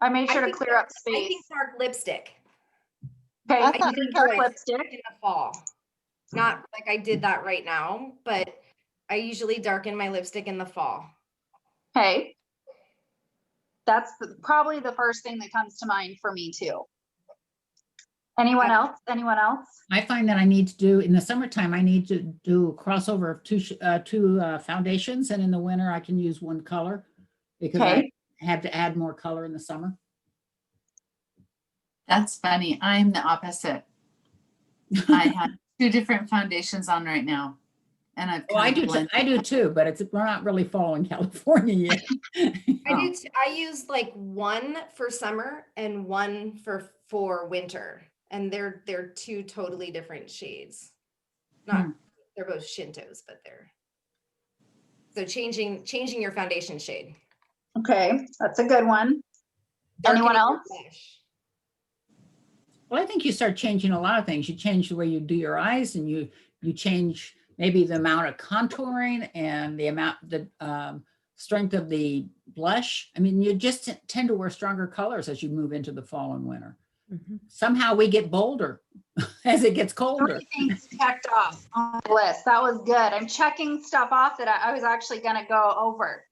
I made sure I to think clear up I space. think dark lipstick Okay, That's you not think color. dark lipstick? in the fall. Not like I did that right now, but I usually darken my lipstick in the fall. Okay. That's probably the first thing that comes to mind for me too. Anyone else? Anyone else? I find that I need to do, in the summertime, I need to do a crossover of two foundations, and in the winter I can use one color because Okay. I have to add more color in the summer. That's funny. I'm the opposite. I have two different foundations on right now. And I've Well, I do too, but we're not really fall in California yet. I use like one for summer and one for winter, and they're two totally different shades. They're both Shintos, but they're so changing your foundation shade. Okay, that's a good one. Anyone else? Well, I think you start changing a lot of things. You change the way you do your eyes, and you change maybe the amount of contouring and the strength of the blush. I mean, you just tend to wear stronger colors as you move into the fall and winter. Somehow we get bolder as it gets colder. 3 things checked off on the list. That was good. I'm checking stuff off that I was actually going to go over.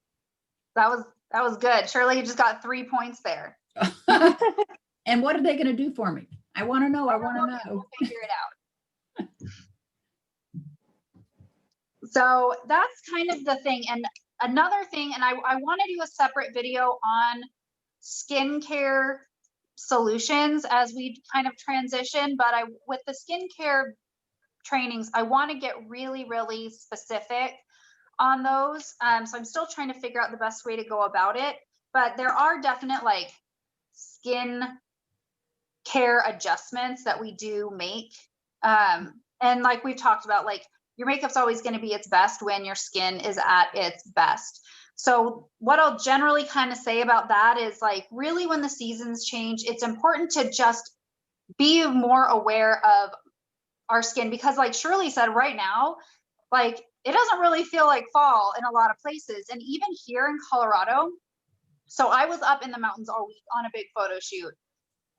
That was good. Shirley, you just got 3 points there. And what are they going to do for me? I want to know. I want to know. We'll figure it out. So that's kind of the thing. And another thing, and I want to do a separate video on skincare solutions as we kind of transition, but with the skincare trainings, I want to get really, really specific on those. So I'm still trying to figure out the best way to go about it, but there are definite like skin care adjustments that we do make. And like we've talked about, like your makeup's always going to be its best when your skin is at its best. So what I'll generally kind of say about that is like, really when the seasons change, it's important to just be more aware of our skin, because like Shirley said, right now, like it doesn't really feel like fall in a lot of places. And even here in Colorado, so I was up in the mountains all week on a big photo shoot,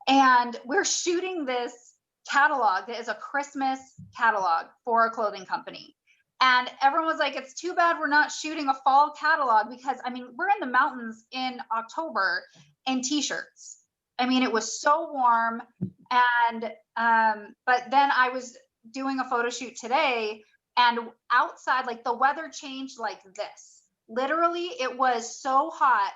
and we're shooting this catalog that is a Christmas catalog for a clothing company. And everyone was like, it's too bad we're not shooting a fall catalog, because I mean, we're in the mountains in October in t-shirts. I mean, it was so warm. And, but then I was doing a photo shoot today, and outside, like the weather changed like this. Literally, it was so hot.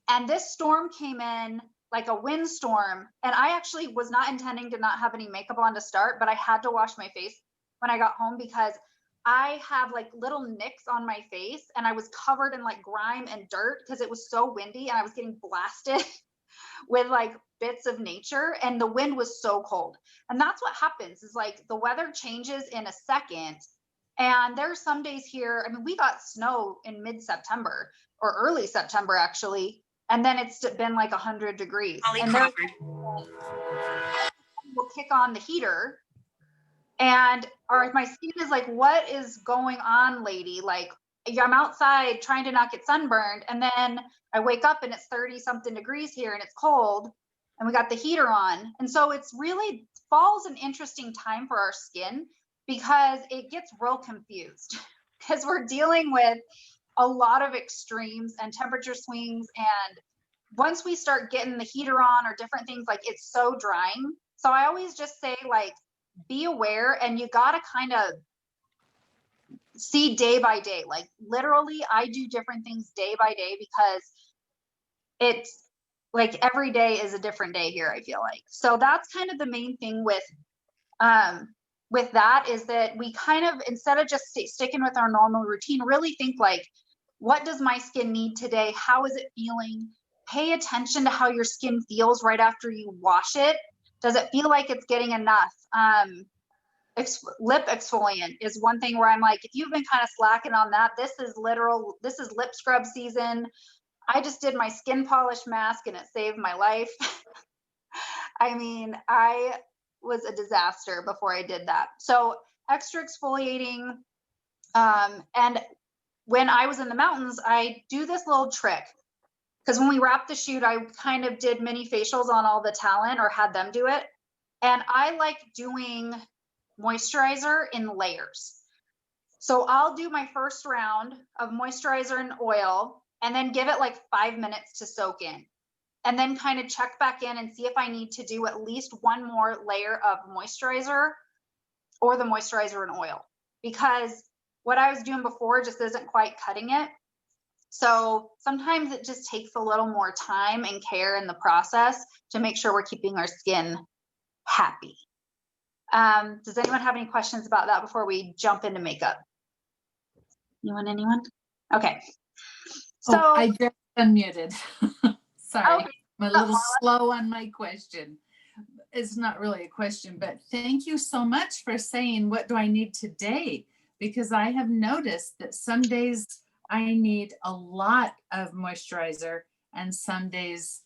And this storm came in like a windstorm. And I actually was not intending to not have any makeup on to start, but I had to wash my face when I got home because I have like little nicks on my face, and I was covered in like grime and dirt because it was so windy and I was getting blasted with like bits of nature, and the wind was so cold. And that's what happens, is like the weather changes in a second. And there's some days here, I mean, we got snow in mid-September or early September actually, and then it's been like 100 degrees. And we'll kick on the heater, and my skin is like, what is going on, lady? Like, I'm outside trying to not get sunburned, and then I wake up and it's 30 something degrees here and it's cold, and we got the heater on. And so it's really, fall's an interesting time for our skin because it gets real confused because we're dealing with a lot of extremes and temperature swings. And once we start getting the heater on or different things, like it's so drying. So I always just say, like, be aware, and you got to kind of see day by day. Like literally I do different things day by day because it's like every day is a different day here, I feel like. So that's kind of the main thing with that, is that we kind of, instead of just sticking with our normal routine, really think like, what does my skin need today? How is it feeling? Pay attention to how your skin feels right after you wash it. Does it feel like it's getting enough? Lip exfoliant is one thing where I'm like, if you've been kind of slacking on that, this is lip scrub season. I just did my skin polish mask and it saved my life. I mean, I was a disaster before I did that. So extra exfoliating. And when I was in the mountains, I do this little trick. because when we wrapped the shoot, I kind of did mini facials on all the talent or had them do it. And I like doing moisturizer in layers. So I'll do my first round of moisturizer and oil and then give it like 5 minutes to soak in. And then kind of check back in and see if I need to do at least one more layer of moisturizer or the moisturizer and oil. Because what I was doing before just isn't quite cutting it. So sometimes it just takes a little more time and care in the process to make sure we're keeping our skin happy. Does anyone have any questions about that before we jump into makeup? Anyone? Okay. So Oh, I just unmuted. Sorry, okay. I'm a little slow on my question. It's not really a question, but thank you so much for saying, what do I need today? Because I have noticed that some days I need a lot of moisturizer and some days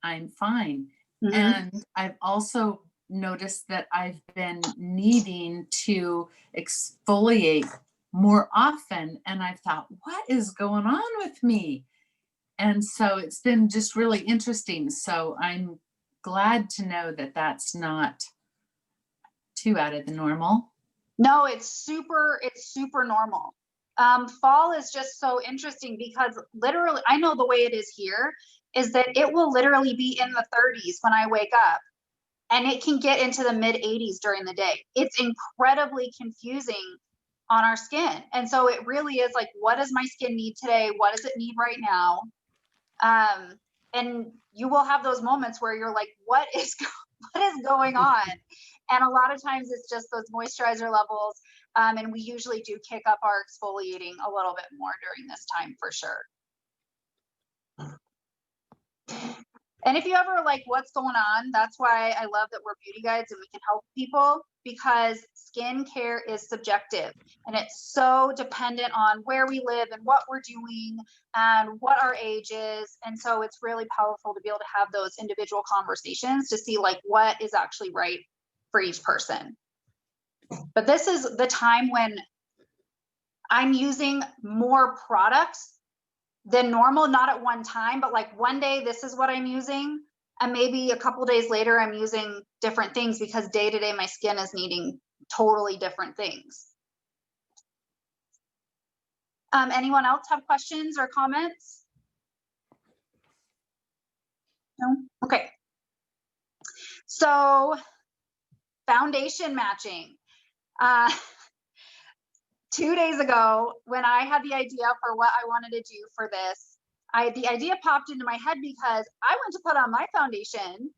I'm fine. Mhm. And I've also noticed that I've been needing to exfoliate more often. And I thought, what is going on with me? And so it's been just really interesting. So I'm glad to know that that's not too out of the normal. No, it's super normal. Fall is just so interesting because literally, I know the way it is here is that it will literally be in the 30s when I wake up, and it can get into the mid 80s during the day. It's incredibly confusing on our skin. And so it really is like, what does my skin need today? What does it need right now? And you will have those moments where you're like, what is going on? And a lot of times it's just those moisturizer levels. And we usually do kick up our exfoliating a little bit more during this time for sure. And if you ever like what's going on, that's why I love that we're beauty guides and we can help people, because skin care is subjective and it's so dependent on where we live and what we're doing and what our age is. And so it's really powerful to be able to have those individual conversations to see like what is actually right for each person. But this is the time when I'm using more products than normal, not at one time, but like one day this is what I'm using, and maybe a couple days later I'm using different things because day to day my skin is needing totally different things. Anyone else have questions or comments? No? Okay. So foundation matching. 2 days ago, when I had the idea for what I wanted to do for this, the idea popped into my head because I went to put on my foundation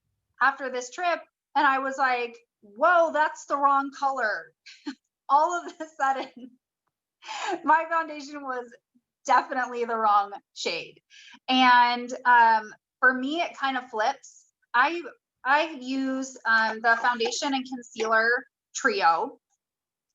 after this trip and I was like, whoa, that's the wrong color. All of a sudden, my foundation was definitely the wrong shade. And for me, it kind of flips. I use the foundation and concealer trio.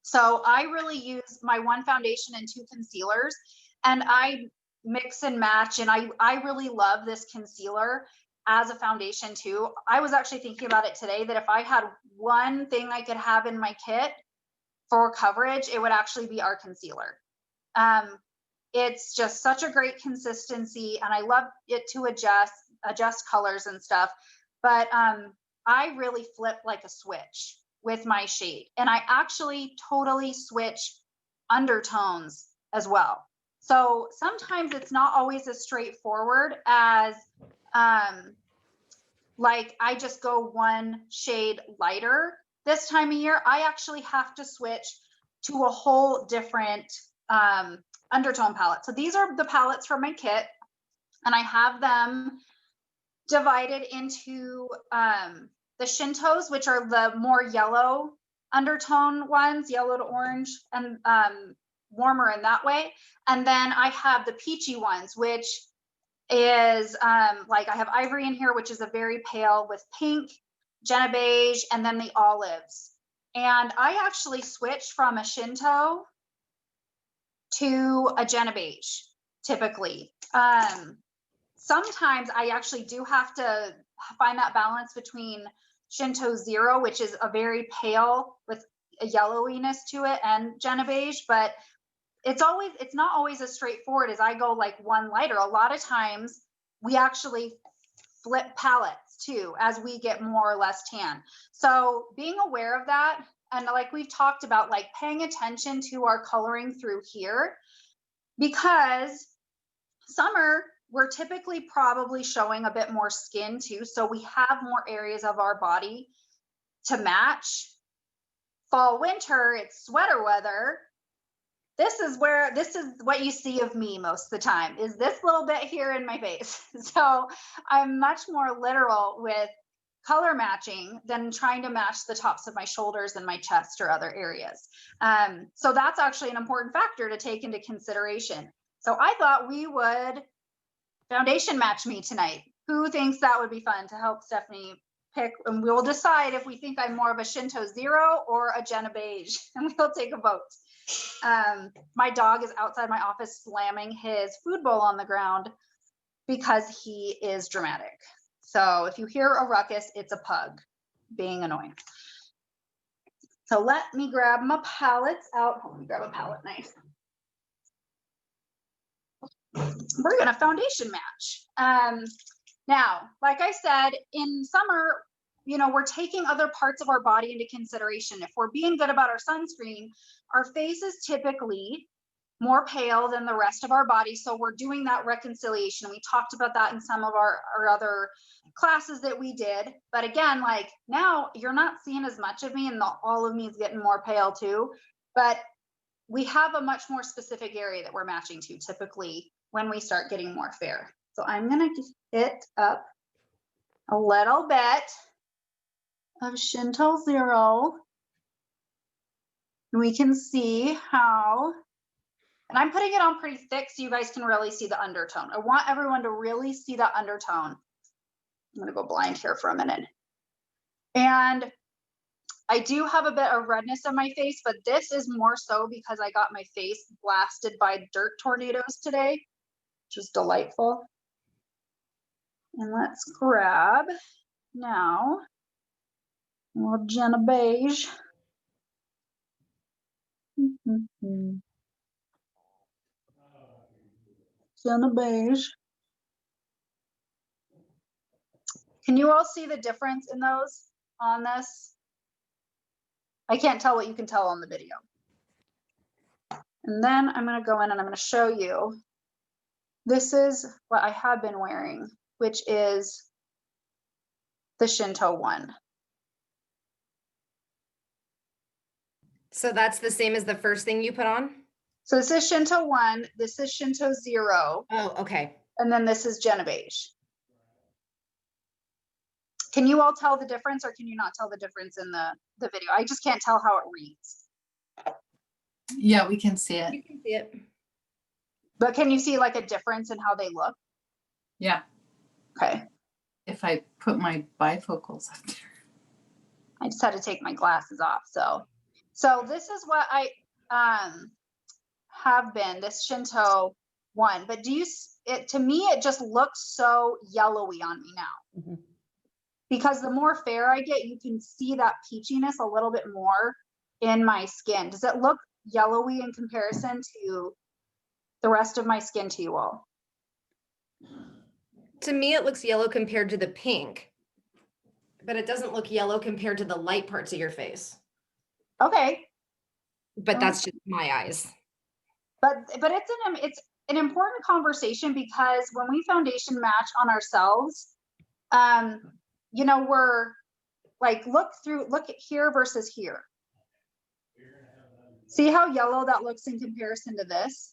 So I really use my one foundation and 2 concealers, and I mix and match. And I really love this concealer as a foundation too. I was actually thinking about it today that if I had one thing I could have in my kit for coverage, it would actually be our concealer. It's just such a great consistency, and I love it to adjust colors and stuff. But I really flip like a switch with my shade, and I actually totally switch undertones as well. So sometimes it's not always as straightforward as like I just go one shade lighter. This time of year, I actually have to switch to a whole different undertone palette. So these are the palettes from my kit, and I have them divided into the Shintos, which are the more yellow undertone ones, yellow to orange, and warmer in that way. And then I have the peachy ones, which is like I have ivory in here, which is a very pale with pink, Jenna beige, and then the olives. And I actually switch from a Shinto to a Jenna beige, typically. Sometimes I actually do have to find that balance between Shinto Zero, which is a very pale with a yellowiness to it, and Jenna beige, but it's not always as straightforward as I go like one lighter. A lot of times we actually flip palettes too as we get more or less tan. So being aware of that, and like we've talked about, like paying attention to our coloring through here, because summer, we're typically probably showing a bit more skin too. So we have more areas of our body to match. Fall, winter, it's sweater weather. This is what you see of me most of the time, is this little bit here in my face. So I'm much more literal with color matching than trying to match the tops of my shoulders and my chest or other areas. So that's actually an important factor to take into consideration. So I thought we would foundation match me tonight. Who thinks that would be fun to help Stephanie pick? And we'll decide if we think I'm more of a Shinto Zero or a Jenna Beige, and we'll take a vote. My dog is outside my office slamming his food bowl on the ground because he is dramatic. So if you hear a ruckus, it's a pug being annoying. So let me grab my palettes out. Let me grab a palette knife. We're gonna foundation match. Now, like I said, in summer, you know, we're taking other parts of our body into consideration. If we're being good about our sunscreen, our face is typically more pale than the rest of our body. So we're doing that reconciliation. We talked about that in some of our other classes that we did. But again, like now you're not seeing as much of me, and all of me is getting more pale too. But we have a much more specific area that we're matching to typically when we start getting more fair. So I'm gonna hit up a little bit of Shinto Zero. And we can see how, and I'm putting it on pretty thick so you guys can really see the undertone. I want everyone to really see the undertone. I'm gonna go blind here for a minute. And I do have a bit of redness on my face, but this is more so because I got my face blasted by dirt tornadoes today, which is delightful. And let's grab now a little Jenna Beige. Jenna Beige. Can you all see the difference in those on this? I can't tell what you can tell on the video. And then I'm going to go in and I'm going to show you. This is what I have been wearing, which is the Shinto one. So that's the same as the first thing you put on? So this is Shinto 1, this is Shinto 0. Oh, okay. And then this is Jenna Beige. Can you all tell the difference, or can you not tell the difference in the video? I just can't tell how it reads. Yeah, we can see it. You can see it. But can you see like a difference in how they look? Yeah, Okay. if I put my bifocals up there. I just had to take my glasses off. So this is what I have been, this Shinto 1. But to me, it just looks so yellowy on me now. Mhm. Because the more fair I get, you can see that peachiness a little bit more in my skin. Does it look yellowy in comparison to the rest of my skin to you all? To me, it looks yellow compared to the pink, but it doesn't look yellow compared to the light parts of your face. Okay. But that's just my eyes. But it's an important conversation, because when we foundation match on ourselves, you know, we're like, look at here versus here. See how yellow that looks in comparison to this?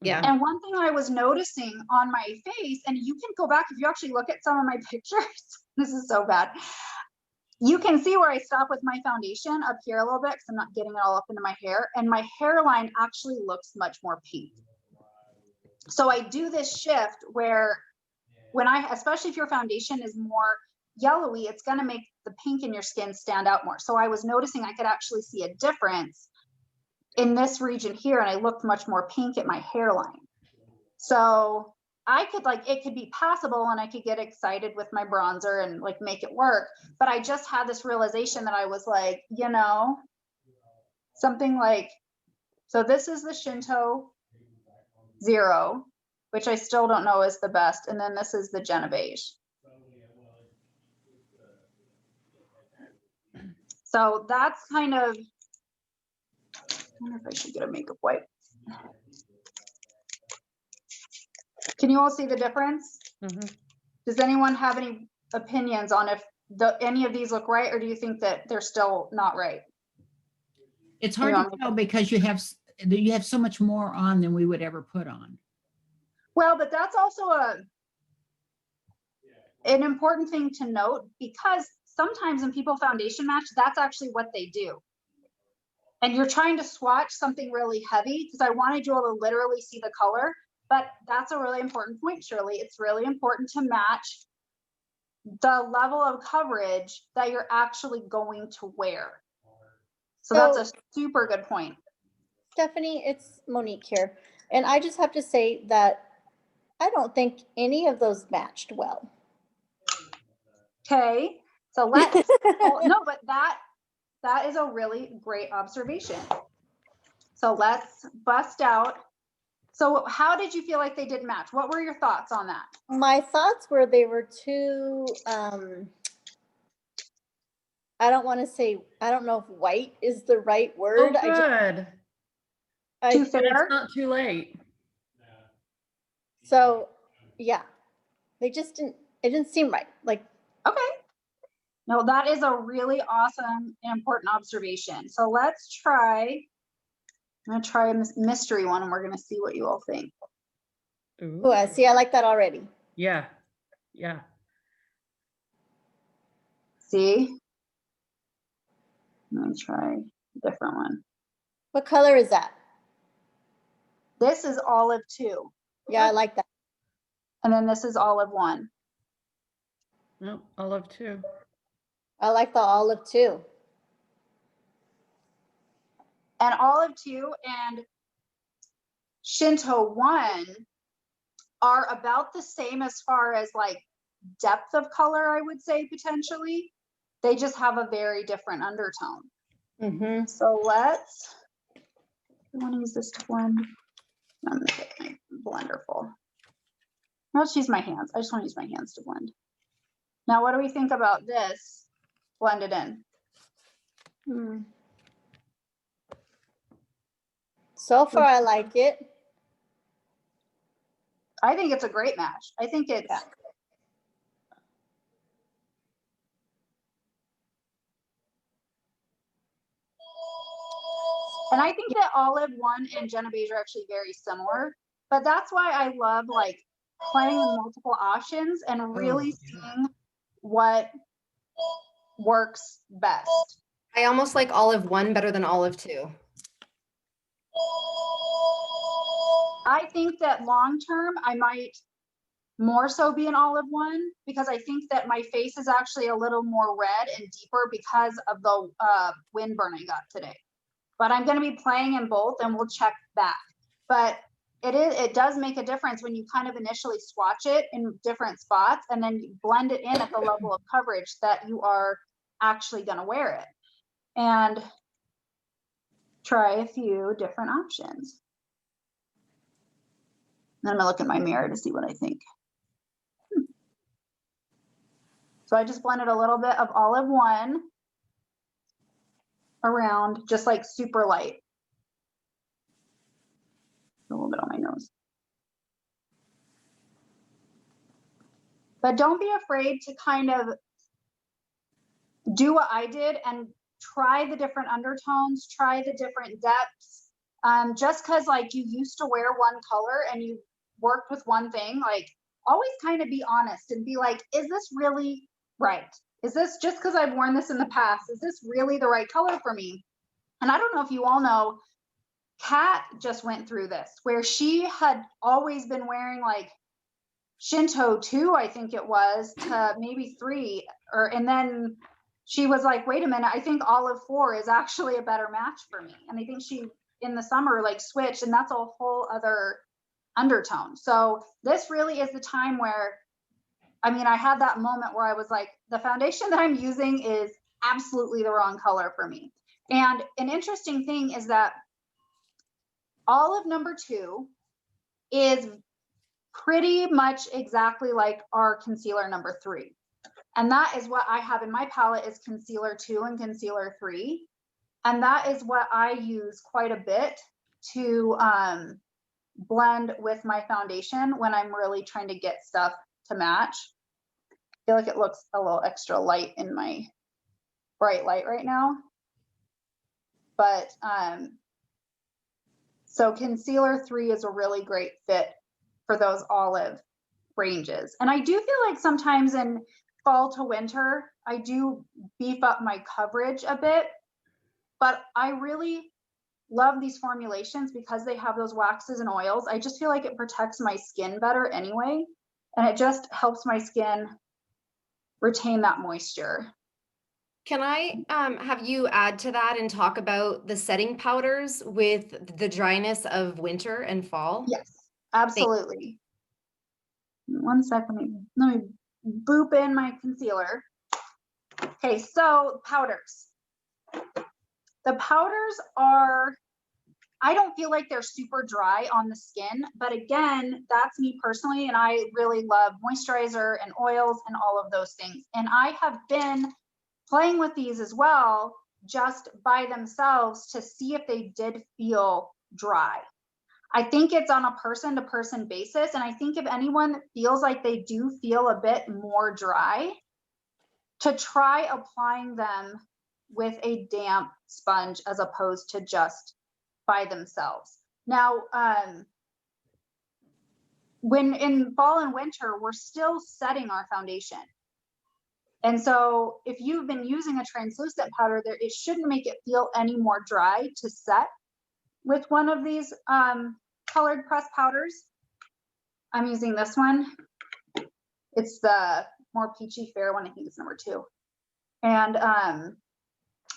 Yeah. And one thing I was noticing on my face, and you can go back if you actually look at some of my pictures, this is so bad. You can see where I stop with my foundation up here a little bit, because I'm not getting it all up into my hair, and my hairline actually looks much more pink. So I do this shift where especially if your foundation is more yellowy, it's going to make the pink in your skin stand out more. So I was noticing I could actually see a difference in this region here, and I looked much more pink at my hairline. So I could it could be passable, and I could get excited with my bronzer and like make it work. But I just had this realization that I was like, you know, something like, so this is the Shinto 0. which I still don't know is the best. And then this is the Jenna beige. So that's kind of, I wonder if I should get a makeup wipe. Can you all see the difference? Mhm. Does anyone have any opinions on if any of these look right, or do you think that they're still not right? It's hard Yeah. to tell because you have so much more on than we would ever put on. Well, but that's also an important thing to note, because sometimes when people foundation match, that's actually what they do. And you're trying to swatch something really heavy, because I wanted you all to literally see the color, but that's a really important point, Shirley. It's really important to match the level of coverage that you're actually going to wear. So that's a super good point. Stephanie, it's Monique here. And I just have to say that I don't think any of those matched well. Okay, so let's, oh, no, but that is a really great observation. So let's bust out. So how did you feel like they didn't match? What were your thoughts on that? My thoughts were they were too, I don't want to say, I don't know if white is the right Oh, word. good. Too But fair? it's not too late. So yeah, they just didn't, it didn't seem right. Like, Okay. No, that is a really awesome and important observation. So let's try, I'm gonna try a mystery one, and we're gonna see what you all think. Ooh. oh, see, I like that already. Yeah. Yeah. See? Let me try a different one. What color is that? This is olive 2, Yeah, I like that. and then this is olive 1. No, olive too. I like the olive too. And olive 2 and Shinto 1 are about the same as far as like depth of color, I would say, potentially. They just have a very different undertone. Mm-hmm. So let's, I want to use this to blend. I'm gonna get my blender full. I'll just use my hands. I just want to use my hands to blend. Now, what do we think about this blended in? Hmm. So far, I like it. I think it's a great match. I think it's, Yeah. and I think that olive 1 and Jenna beige are actually very similar, but that's why I love like playing with multiple options and really seeing what works best. I almost like olive 1 better than olive 2. I think that long term, I might more so be an olive 1, because I think that my face is actually a little more red and deeper because of the windburn I got today. But I'm going to be playing in both, and we'll check back. But it does make a difference when you kind of initially swatch it in different spots and then you blend it in at the level of coverage that you are actually going to wear it. And try a few different options. Then I'm gonna look at my mirror to see what I think. So I just blended a little bit of olive 1 around, just like super light. A little bit on my nose. But don't be afraid to kind of do what I did and try the different undertones, try the different depths. Just because like you used to wear one color and you worked with one thing, like always kind of be honest and be like, is this really right? Is this, just because I've worn this in the past, is this really the right color for me? And I don't know if you all know, Kat just went through this where she had always been wearing like Shinto 2, I think it was, to maybe 3, and then she was like, wait a minute, I think olive 4 is actually a better match for me. And I think she in the summer like switched, and that's a whole other undertone. So this really is the time where, I mean, I had that moment where I was like, the foundation that I'm using is absolutely the wrong color for me. And an interesting thing is that olive number 2 is pretty much exactly like our concealer number 3. And that is what I have in my palette is concealer 2 and concealer 3. And that is what I use quite a bit to blend with my foundation when I'm really trying to get stuff to match. I feel like it looks a little extra light in my bright light right now. But so concealer 3 is a really great fit for those olive ranges. And I do feel like sometimes in fall to winter, I do beef up my coverage a bit, but I really love these formulations because they have those waxes and oils. I just feel like it protects my skin better anyway. And it just helps my skin retain that moisture. Can I have you add to that and talk about the setting powders with the dryness of winter and fall? Yes, absolutely. 1 second, let me boop in my concealer. Okay, so powders. The powders are, I don't feel like they're super dry on the skin, but again, that's me personally, and I really love moisturizer and oils and all of those things. And I have been playing with these as well, just by themselves to see if they did feel dry. I think it's on a person-to-person basis, and I think if anyone feels like they do feel a bit more dry, to try applying them with a damp sponge as opposed to just by themselves. Now, when in fall and winter, we're still setting our foundation. And so if you've been using a translucent powder there, it shouldn't make it feel any more dry to set with one of these colored pressed powders. I'm using this one. It's the more peachy fair one. I think it's number 2. And,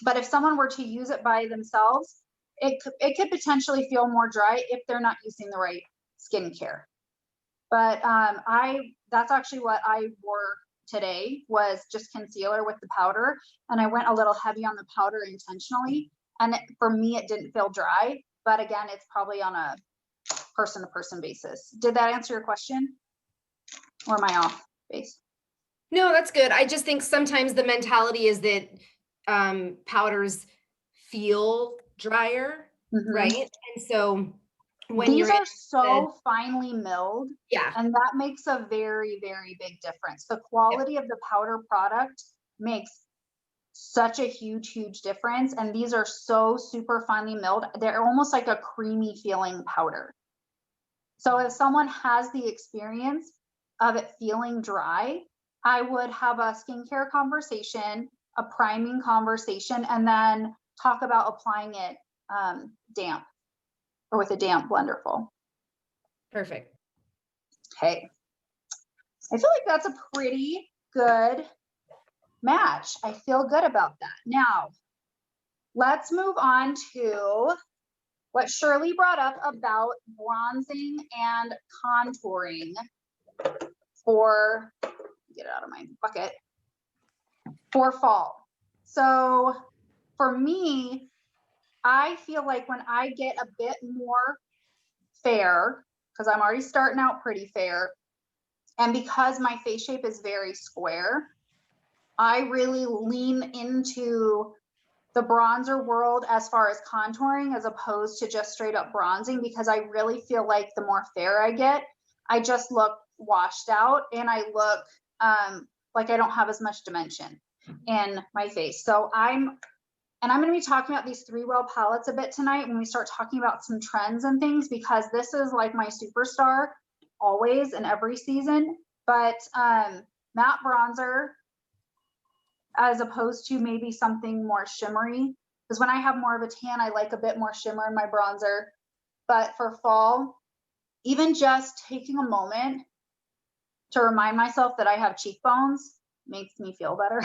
but if someone were to use it by themselves, it could potentially feel more dry if they're not using the right skincare. But that's actually what I wore today, was just concealer with the powder. And I went a little heavy on the powder intentionally. And for me, it didn't feel dry. But again, it's probably on a person-to-person basis. Did that answer your question? Or am I off base? No, that's good. I just think sometimes the mentality is that powders feel drier, right? And so when these you're are so finely milled, yeah, and that makes a very, very big difference. The quality of the powder product makes such a huge, huge difference. And these are so super finely milled. They're almost like a creamy feeling powder. So if someone has the experience of it feeling dry, I would have a skincare conversation, a priming conversation, and then talk about applying it damp or with a damp blenderful. perfect. Okay. I feel like that's a pretty good match. I feel good about that. Now, let's move on to what Shirley brought up about bronzing and contouring for, get it out of my bucket, for fall. So for me, I feel like when I get a bit more fair, because I'm already starting out pretty fair, and because my face shape is very square, I really lean into the bronzer world as far as contouring as opposed to just straight up bronzing, because I really feel like the more fair I get, I just look washed out and I look like I don't have as much dimension in my face. So I'm going to be talking about these 3-well palettes a bit tonight when we start talking about some trends and things, because this is like my superstar always in every season. But matte bronzer, as opposed to maybe something more shimmery, because when I have more of a tan, I like a bit more shimmer in my bronzer. But for fall, even just taking a moment to remind myself that I have cheekbones makes me feel better.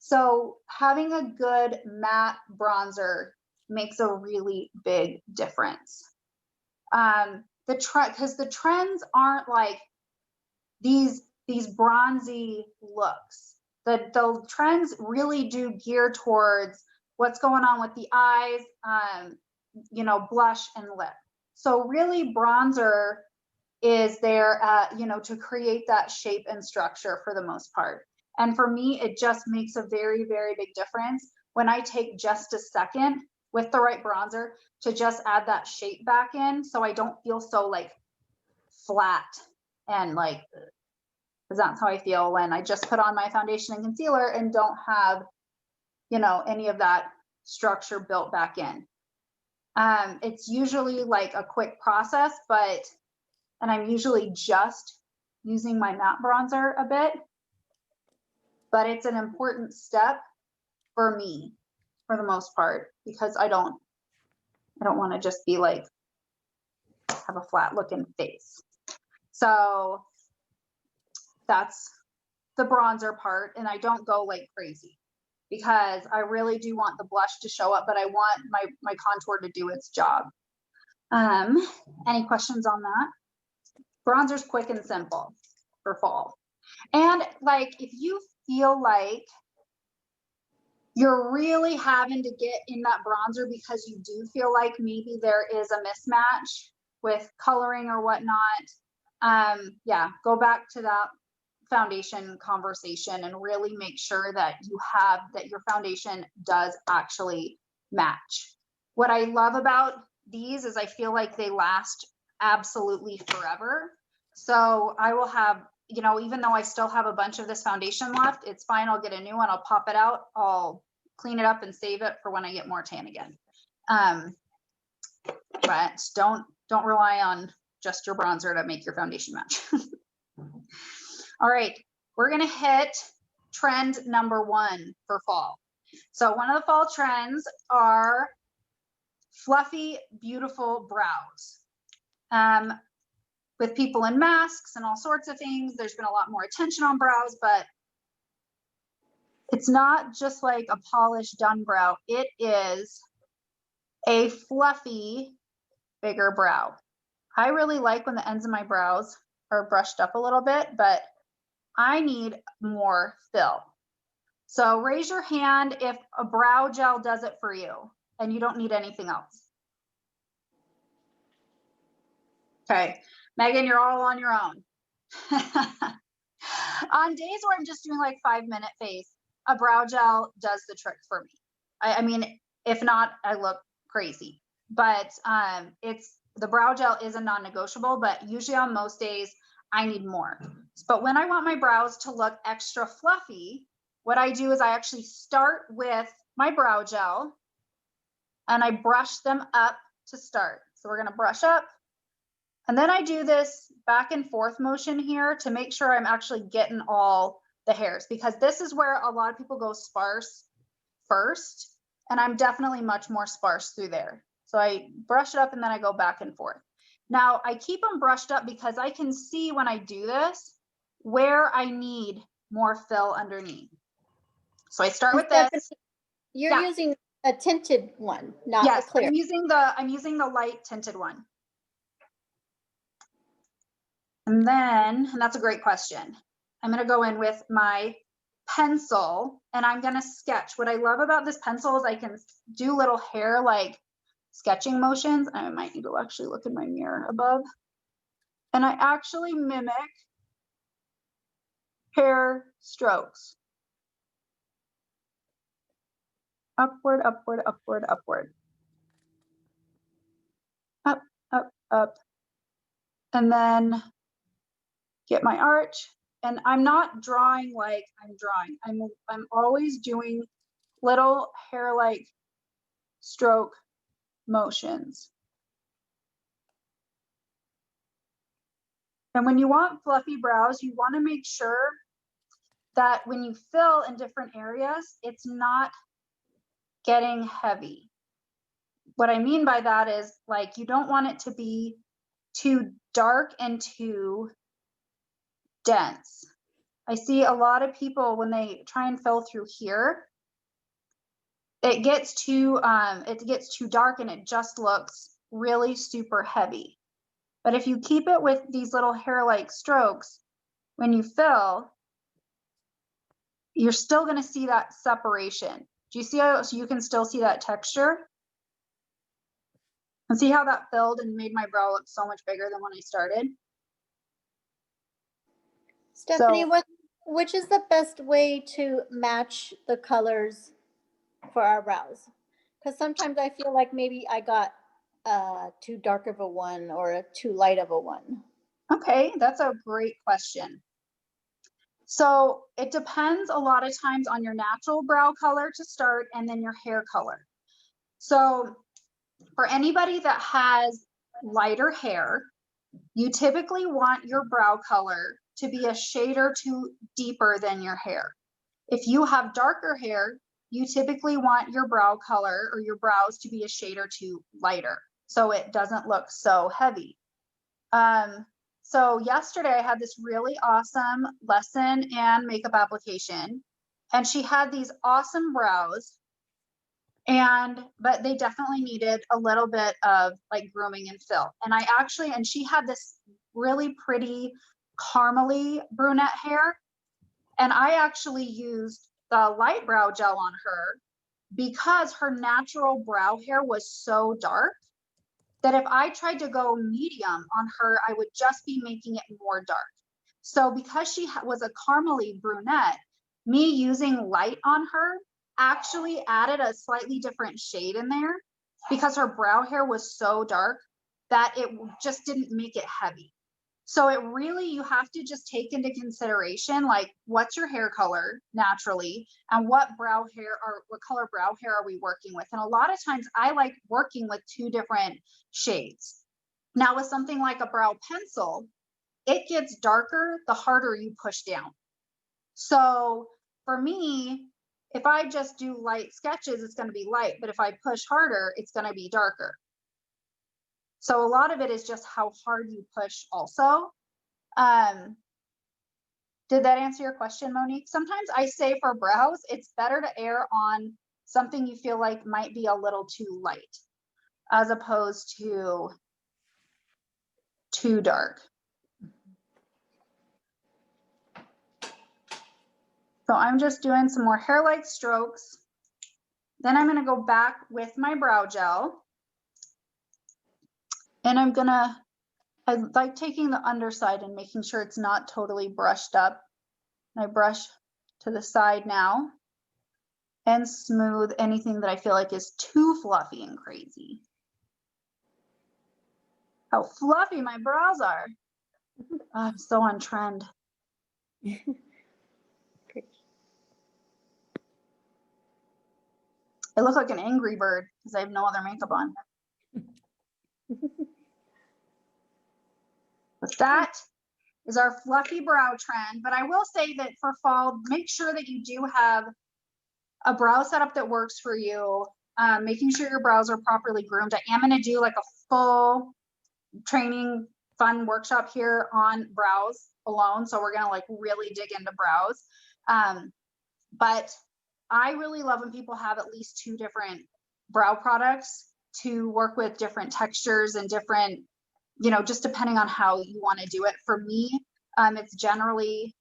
So having a good matte bronzer makes a really big difference. Because the trends aren't like these bronzy looks. The trends really do gear towards what's going on with the eyes, you know, blush and lip. So really bronzer is there, you know, to create that shape and structure for the most part. And for me, it just makes a very, very big difference when I take just a second with the right bronzer to just add that shape back in, so I don't feel so like flat and like, because that's how I feel when I just put on my foundation and concealer and don't have, you know, any of that structure built back in. It's usually like a quick process, and I'm usually just using my matte bronzer a bit, but it's an important step for me for the most part, because I don't want to just be like, have a flat looking face. So that's the bronzer part. And I don't go like crazy because I really do want the blush to show up, but I want my contour to do its job. Any questions on that? Bronzer's quick and simple for fall. And like, if you feel like you're really having to get in that bronzer because you do feel like maybe there is a mismatch with coloring or whatnot, yeah, go back to that foundation conversation and really make sure that your foundation does actually match. What I love about these is I feel like they last absolutely forever. So I will have, you know, even though I still have a bunch of this foundation left, it's fine. I'll get a new one. I'll pop it out. I'll clean it up and save it for when I get more tan again. But don't rely on just your bronzer to make your foundation match. All right, we're gonna hit trend number 1 for fall. So one of the fall trends are fluffy, beautiful brows. With people in masks and all sorts of things, there's been a lot more attention on brows, but it's not just like a polished done brow. It is a fluffy, bigger brow. I really like when the ends of my brows are brushed up a little bit, but I need more fill. So raise your hand if a brow gel does it for you and you don't need anything else. Okay, Megan, you're all on your own. On days where I'm just doing like 5-minute face, a brow gel does the trick for me. I mean, if not, I look crazy. But the brow gel is a non-negotiable, but usually on most days I need more. But when I want my brows to look extra fluffy, what I do is I actually start with my brow gel and I brush them up to start. So we're gonna brush up. And then I do this back and forth motion here to make sure I'm actually getting all the hairs, because this is where a lot of people go sparse first. And I'm definitely much more sparse through there. So I brush it up and then I go back and forth. Now I keep them brushed up because I can see when I do this where I need more fill underneath. So I start with this. You're using a tinted one, not Yes, a clear. I'm using the light tinted one. And that's a great question. I'm going to go in with my pencil and I'm going to sketch. What I love about this pencil is I can do little hair like sketching motions. I might need to actually look in my mirror above. And I actually mimic hair strokes. Upward, upward, upward, upward. Up, up, up. And then get my arch. And I'm not drawing like I'm drawing. I'm always doing little hair-like stroke motions. And when you want fluffy brows, you want to make sure that when you fill in different areas, it's not getting heavy. What I mean by that is, like, you don't want it to be too dark and too dense. I see a lot of people when they try and fill through here, it gets too dark and it just looks really super heavy. But if you keep it with these little hair-like strokes, when you fill, you're still going to see that separation. Do you see how you can still see that texture? And see how that filled and made my brow look so much bigger than when I started? Stephanie, So- which is the best way to match the colors for our brows? Because sometimes I feel like maybe I got too dark of a one or a too light of a one. Okay, that's a great question. So it depends a lot of times on your natural brow color to start and then your hair color. So for anybody that has lighter hair, you typically want your brow color to be a shade or two deeper than your hair. If you have darker hair, you typically want your brow color or your brows to be a shade or two lighter, so it doesn't look so heavy. So yesterday I had this really awesome lesson and makeup application, and she had these awesome brows, but they definitely needed a little bit of like grooming and fill. And she had this really pretty caramely brunette hair, and I actually used the light brow gel on her because her natural brow hair was so dark that if I tried to go medium on her, I would just be making it more dark. So because she was a caramely brunette, me using light on her actually added a slightly different shade in there because her brow hair was so dark that it just didn't make it heavy. So it really, you have to just take into consideration, like, what's your hair color naturally and what brow hair or what color brow hair are we working with? And a lot of times I like working with two different shades. Now with something like a brow pencil, it gets darker the harder you push down. So for me, if I just do light sketches, it's going to be light, but if I push harder, it's going to be darker. So a lot of it is just how hard you push also. Did that answer your question, Monique? Sometimes I say for brows, it's better to err on something you feel like might be a little too light as opposed to too dark. So I'm just doing some more hair-like strokes. Then I'm gonna go back with my brow gel. And I like taking the underside and making sure it's not totally brushed up. I brush to the side now and smooth anything that I feel like is too fluffy and crazy. How fluffy my brows are. Oh, I'm so on trend. I look like an angry bird because I have no other makeup on. But that is our fluffy brow trend. But I will say that for fall, make sure that you do have a brow setup that works for you. Making sure your brows are properly groomed. I am going to do like a full training fun workshop here on brows alone. So we're going to like really dig into brows. But I really love when people have at least 2 different brow products to work with different textures and different, you know, just depending on how you want to do it. For me, it's generally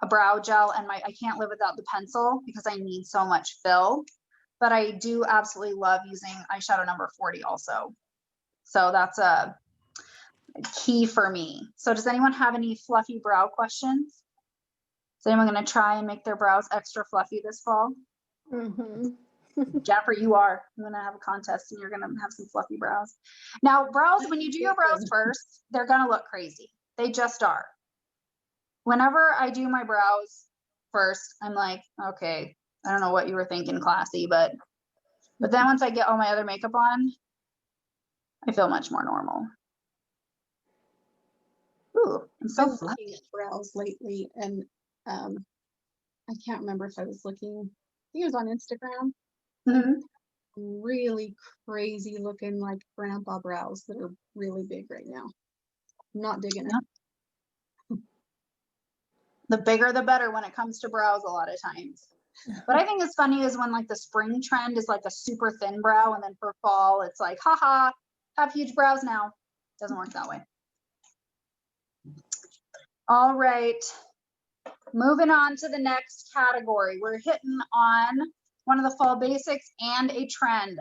a brow gel, and I can't live without the pencil because I need so much fill. But I do absolutely love using eyeshadow number 40 also. So that's a key for me. So does anyone have any fluffy brow questions? Is anyone going to try and make their brows extra fluffy this fall? Jennifer, you are. I'm going to have a contest and you're going to have some fluffy brows. Now, brows, when you do your brows first, they're going to look crazy. They just are. Whenever I do my brows first, I'm like, okay, I don't know what you were thinking, Classy, but then once I get all my other makeup on, I feel much more normal. Ooh, I'm so been fluffy. looking at brows lately, and I can't remember if I was looking. I think it was on Instagram. Mhm. Really crazy looking, like grandpa brows that are really big right now. I'm not digging it. The bigger the better when it comes to brows a lot of times. What I think is funny is when like the spring trend is like a super thin brow, and then for fall it's like, haha, have huge brows now. Doesn't work that way. All right, moving on to the next category. We're hitting on one of the fall basics and a trend,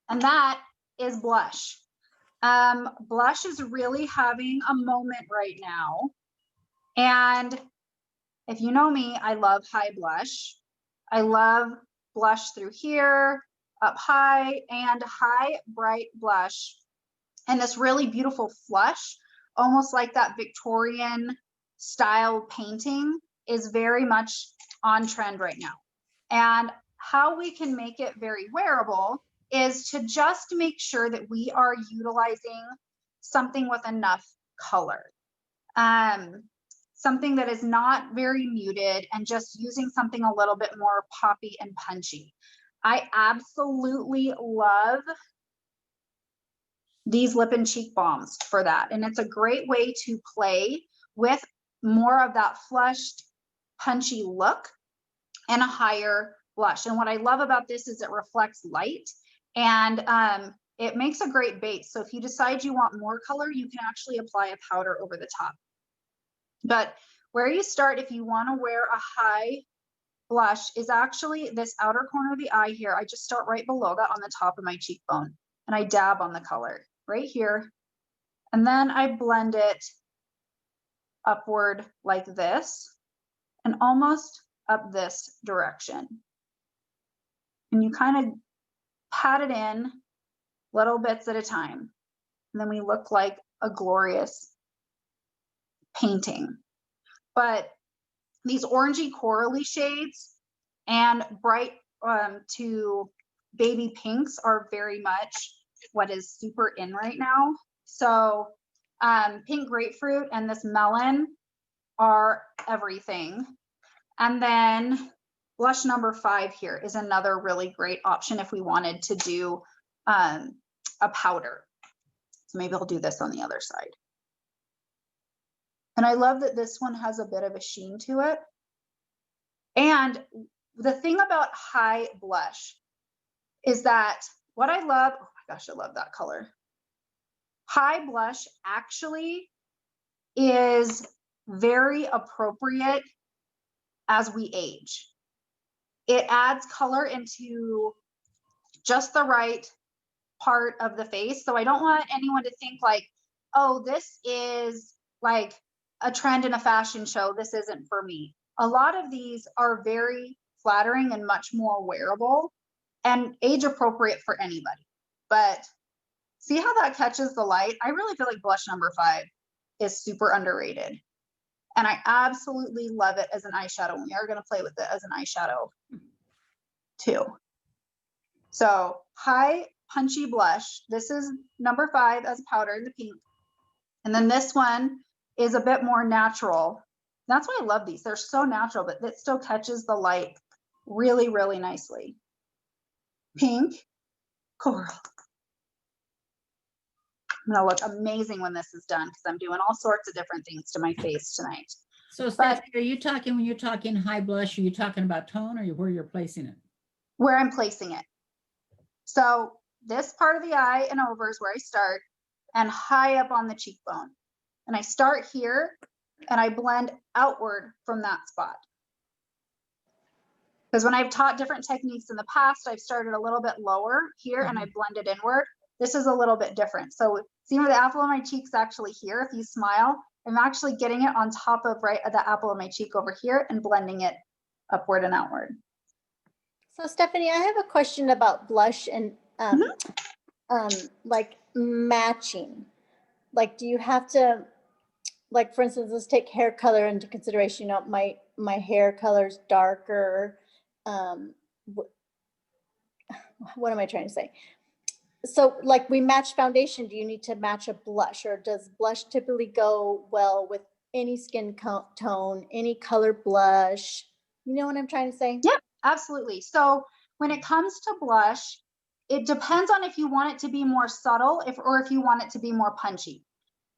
and that is blush. Blush is really having a moment right now. And if you know me, I love high blush. I love blush through here, up high, and high bright blush. And this really beautiful flush, almost like that Victorian style painting, is very much on trend right now. And how we can make it very wearable is to just make sure that we are utilizing something with enough color. Something that is not very muted, and just using something a little bit more poppy and punchy. I absolutely love these lip and cheek balms for that. And it's a great way to play with more of that flushed, punchy look and a higher blush. And what I love about this is it reflects light, and it makes a great base. So if you decide you want more color, you can actually apply a powder over the top. But where you start if you want to wear a high blush is actually this outer corner of the eye here. I just start right below that on the top of my cheekbone, and I dab on the color right here. And then I blend it upward like this and almost up this direction. And you kind of pat it in little bits at a time. And then we look like a glorious painting. But these orangey corally shades and bright to baby pinks are very much what is super in right now. So pink grapefruit and this melon are everything. And then blush number 5 here is another really great option if we wanted to do a powder. So maybe I'll do this on the other side. And I love that this one has a bit of a sheen to it. And the thing about high blush is that what I love, oh my gosh, I love that color. High blush actually is very appropriate as we age. It adds color into just the right part of the face. So I don't want anyone to think like, oh, this is like a trend in a fashion show. This isn't for me. A lot of these are very flattering and much more wearable and age appropriate for anybody. But see how that catches the light? I really feel like blush number 5 is super underrated. And I absolutely love it as an eyeshadow. We are going to play with it as an eyeshadow too. So high punchy blush. This is number 5 as powder in the pink. And then this one is a bit more natural. That's why I love these. They're so natural, but it still catches the light really, really nicely. Pink, coral. I'm gonna look amazing when this is done because I'm doing all sorts of different things to my face tonight. So Stephanie, are you talking, when you're talking high blush, are you talking about tone or where you're placing it? Where I'm placing it. So this part of the eye and over is where I start, and high up on the cheekbone. And I start here and I blend outward from that spot. Because when I've taught different techniques in the past, I've started a little bit lower here and I blended inward. This is a little bit different. So see where the apple of my cheek's actually here? If you smile, I'm actually getting it on top of right at the apple of my cheek over here and blending it upward and outward. So Stephanie, I have a question about blush and like matching. Like, do you have to, like, for instance, let's take hair color into consideration. You know, my hair color's darker. What am I trying to say? So like we match foundation, do you need to match a blush, or does blush typically go well with any skin tone, any color blush? You know what I'm trying to say? Yep, absolutely. So when it comes to blush, it depends on if you want it to be more subtle or if you want it to be more punchy.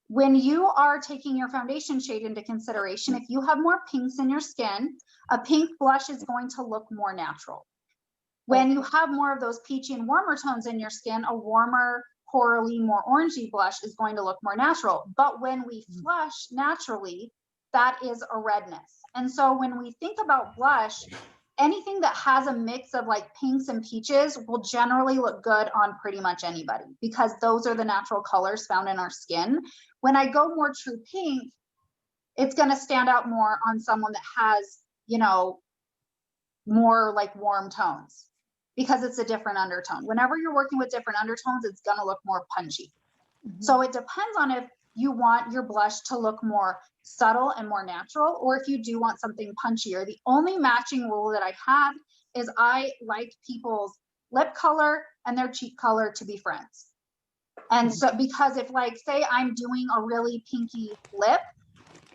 When you are taking your foundation shade into consideration, if you have more pinks in your skin, a pink blush is going to look more natural. When you have more of those peachy and warmer tones in your skin, a warmer, corally, more orangey blush is going to look more natural. But when we flush naturally, that is a redness. And so when we think about blush, anything that has a mix of like pinks and peaches will generally look good on pretty much anybody because those are the natural colors found in our skin. When I go more true pink, it's going to stand out more on someone that has, you know, more like warm tones because it's a different undertone. Whenever you're working with different undertones, it's going to look more punchy. So it depends on if you want your blush to look more subtle and more natural, or if you do want something punchier. The only matching rule that I have is I like people's lip color and their cheek color to be friends. And so, because if like, say I'm doing a really pinky lip,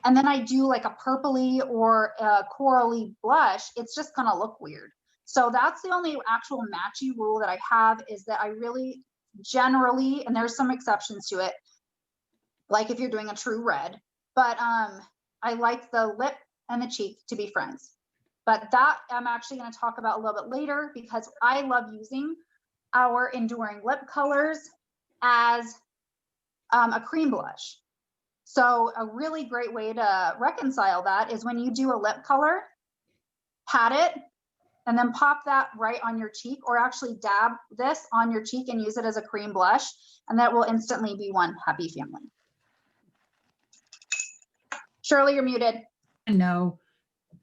and then I do like a purpley or a corally blush, it's just gonna look weird. So that's the only actual matchy rule that I have, is that I really generally, and there's some exceptions to it, like if you're doing a true red, but I like the lip and the cheek to be friends. But that I'm actually going to talk about a little bit later, because I love using our Enduring lip colors as a cream blush. So a really great way to reconcile that is when you do a lip color, pat it, and then pop that right on your cheek, or actually dab this on your cheek and use it as a cream blush, and that will instantly be one happy family. Shirley, you're muted. No,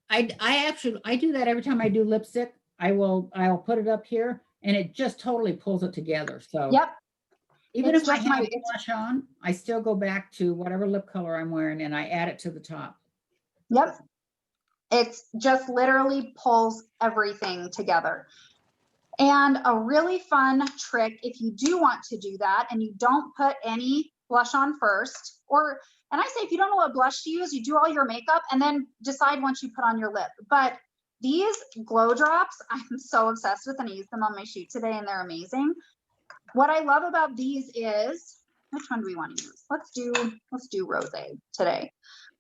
I actually, I do that every time I do lipstick. I'll put it up here and it just totally pulls it together. So Yep. even It's if I just have my- blush on, I still go back to whatever lip color I'm wearing and I add it to the top. Yep. It's just literally pulls everything together. And a really fun trick, if you do want to do that and you don't put any blush on first, or, and I say if you don't know what blush to use, you do all your makeup and then decide once you put on your lip. But these glow drops, I'm so obsessed with, and I used them on my shoot today and they're amazing. What I love about these is, which one do we want to use? Let's do rosé today.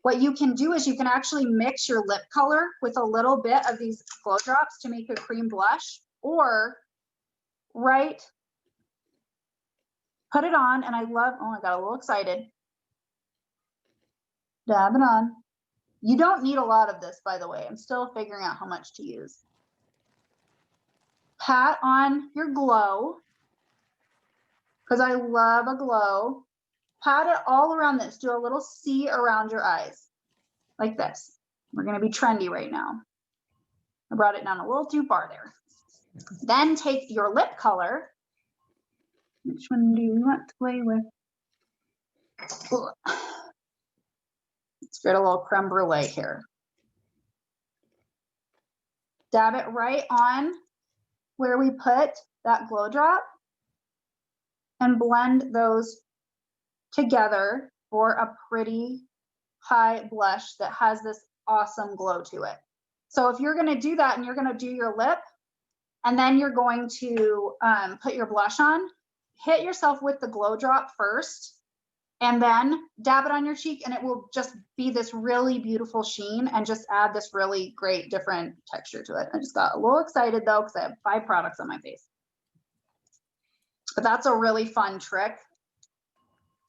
What you can do is you can actually mix your lip color with a little bit of these glow drops to make a cream blush, or put it on. And I love, oh, I got a little excited. Dab it on. You don't need a lot of this, by the way. I'm still figuring out how much to use. Pat on your glow, because I love a glow. Pat it all around this. Do a little C around your eyes, like this. We're going to be trendy right now. I brought it down a little too far there. Then take your lip color. Which one do you want to play with? Let's get a little creme brulee here. Dab it right on where we put that glow drop and blend those together for a pretty high blush that has this awesome glow to it. So if you're going to do that and you're going to do your lip and then you're going to put your blush on, hit yourself with the glow drop first and then dab it on your cheek, and it will just be this really beautiful sheen and just add this really great different texture to it. I just got a little excited though because I have 5 products on my face. But that's a really fun trick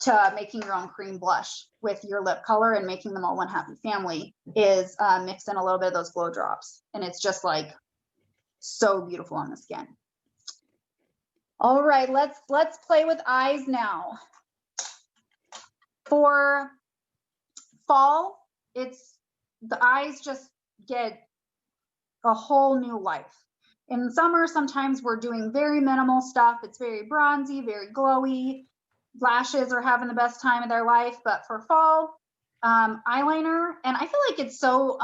to making your own cream blush with your lip color and making them all one happy family, is mix in a little bit of those glow drops. And it's just like so beautiful on the skin. All right, let's play with eyes now. For fall, it's the eyes just get a whole new life. In summer, sometimes we're doing very minimal stuff. It's very bronzy, very glowy. Lashes are having the best time of their life. But for fall, eyeliner, and I feel like it's so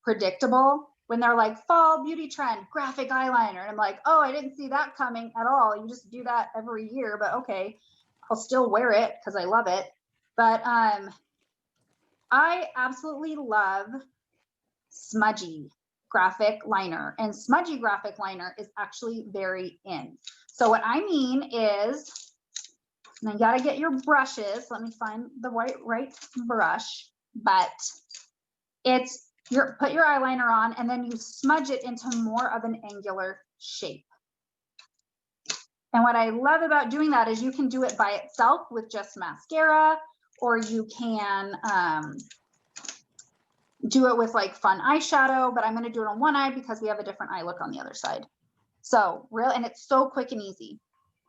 predictable when they're like fall beauty trend, graphic eyeliner. And I'm like, oh, I didn't see that coming at all. You just do that every year, but okay, I'll still wear it because I love it. But I absolutely love smudgy graphic liner, and smudgy graphic liner is actually very in. So what I mean is, and you gotta get your brushes. Let me find the right brush, but it's put your eyeliner on and then you smudge it into more of an angular shape. And what I love about doing that is you can do it by itself with just mascara, or you can do it with like fun eyeshadow, but I'm going to do it on one eye because we have a different eye look on the other side. So real, and it's so quick and easy.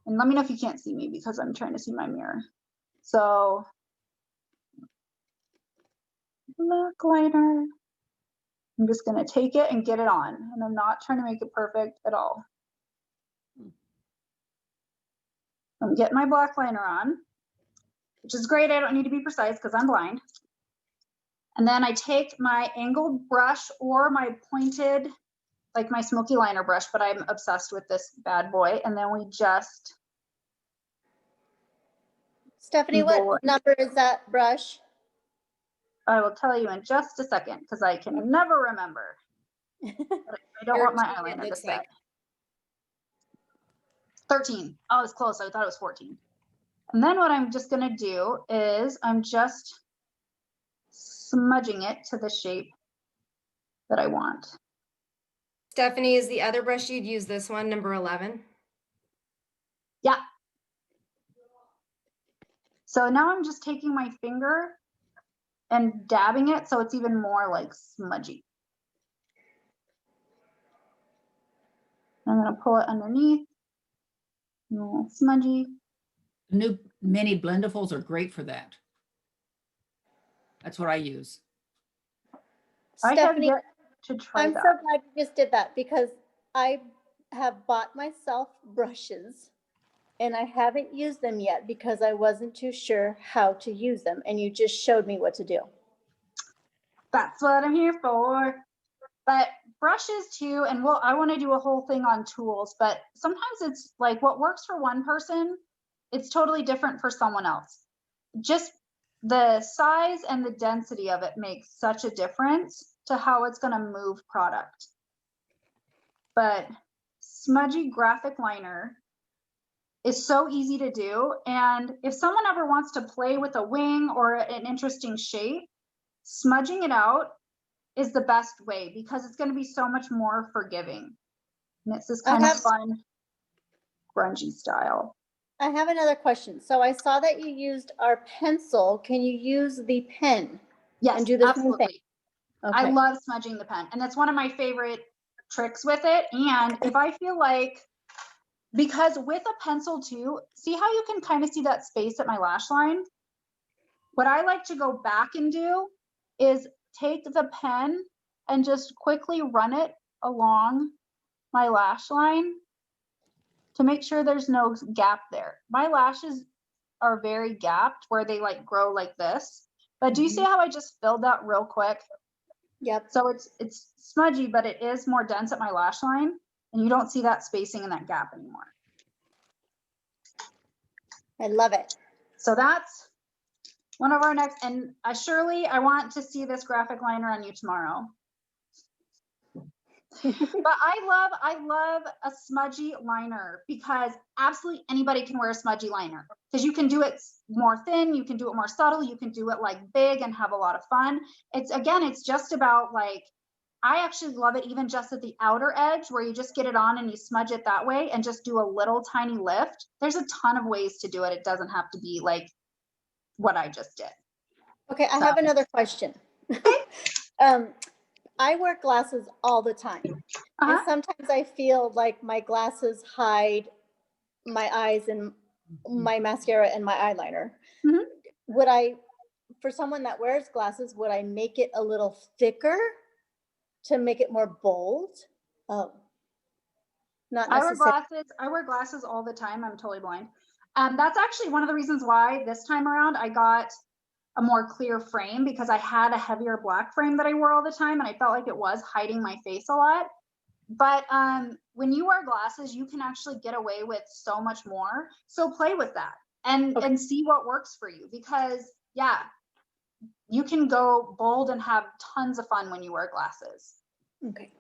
And let me know if you can't see me because I'm trying to see my mirror. So black liner. I'm just going to take it and get it on, and I'm not trying to make it perfect at all. I'm getting my black liner on, which is great. I don't need to be precise because I'm blind. And then I take my angled brush or my pointed, like my smoky liner brush, but I'm obsessed with this bad boy. And then we just. Stephanie, what number is that brush? I will tell you in just a second because I can never remember. I don't want my eyeliner to set. 13. Oh, it's close. I thought it was 14. And then what I'm just going to do is I'm just smudging it to the shape that I want. Stephanie, is the other brush you'd use this one, number 11? Yeah. So now I'm just taking my finger and dabbing it so it's even more like smudgy. I'm going to pull it underneath. A little smudgy. The new mini blendables are great for that. That's what I use. Stephanie, I have yet to try I'm that. so glad you just did that because I have bought myself brushes and I haven't used them yet because I wasn't too sure how to use them. And you just showed me what to do. That's what I'm here for. But brushes too, and I want to do a whole thing on tools, but sometimes it's like what works for one person, it's totally different for someone else. Just the size and the density of it makes such a difference to how it's going to move product. But smudgy graphic liner is so easy to do. And if someone ever wants to play with a wing or an interesting shape, smudging it out is the best way because it's going to be so much more forgiving. And it's this kind of fun, grungy style. I have another question. So I saw that you used our pencil. Can you use the pen? Yes, and do the absolutely. same thing? Okay. I love smudging the pen, and that's one of my favorite tricks with it. And if I feel like, because with a pencil too, see how you can kind of see that space at my lash line? What I like to go back and do is take the pen and just quickly run it along my lash line to make sure there's no gap there. My lashes are very gapped where they like grow like this. But do you see how I just filled that real quick? Yep. So it's smudgy, but it is more dense at my lash line, and you don't see that spacing in that gap anymore. I love it. So that's one of our next, and Shirley, I want to see this graphic liner on you tomorrow. But I love a smudgy liner because absolutely anybody can wear a smudgy liner because you can do it more thin, you can do it more subtle, you can do it like big and have a lot of fun. It's just about like, I actually love it even just at the outer edge where you just get it on and you smudge it that way and just do a little tiny lift. There's a ton of ways to do it. It doesn't have to be like what I just did. Okay, I have another question. I wear glasses all the time. And sometimes I feel like my glasses hide my eyes and my mascara and my eyeliner. Would I, for someone that wears glasses, would I make it a little thicker to make it more bold? Oh, not necessarily. I wear glasses all the time. I'm totally blind. That's actually one of the reasons why this time around I got a more clear frame because I had a heavier black frame that I wore all the time and I felt like it was hiding my face a lot. But when you wear glasses, you can actually get away with so much more. So play with that and see what works for you because yeah, you can go bold and have tons of fun when you wear glasses. Okay.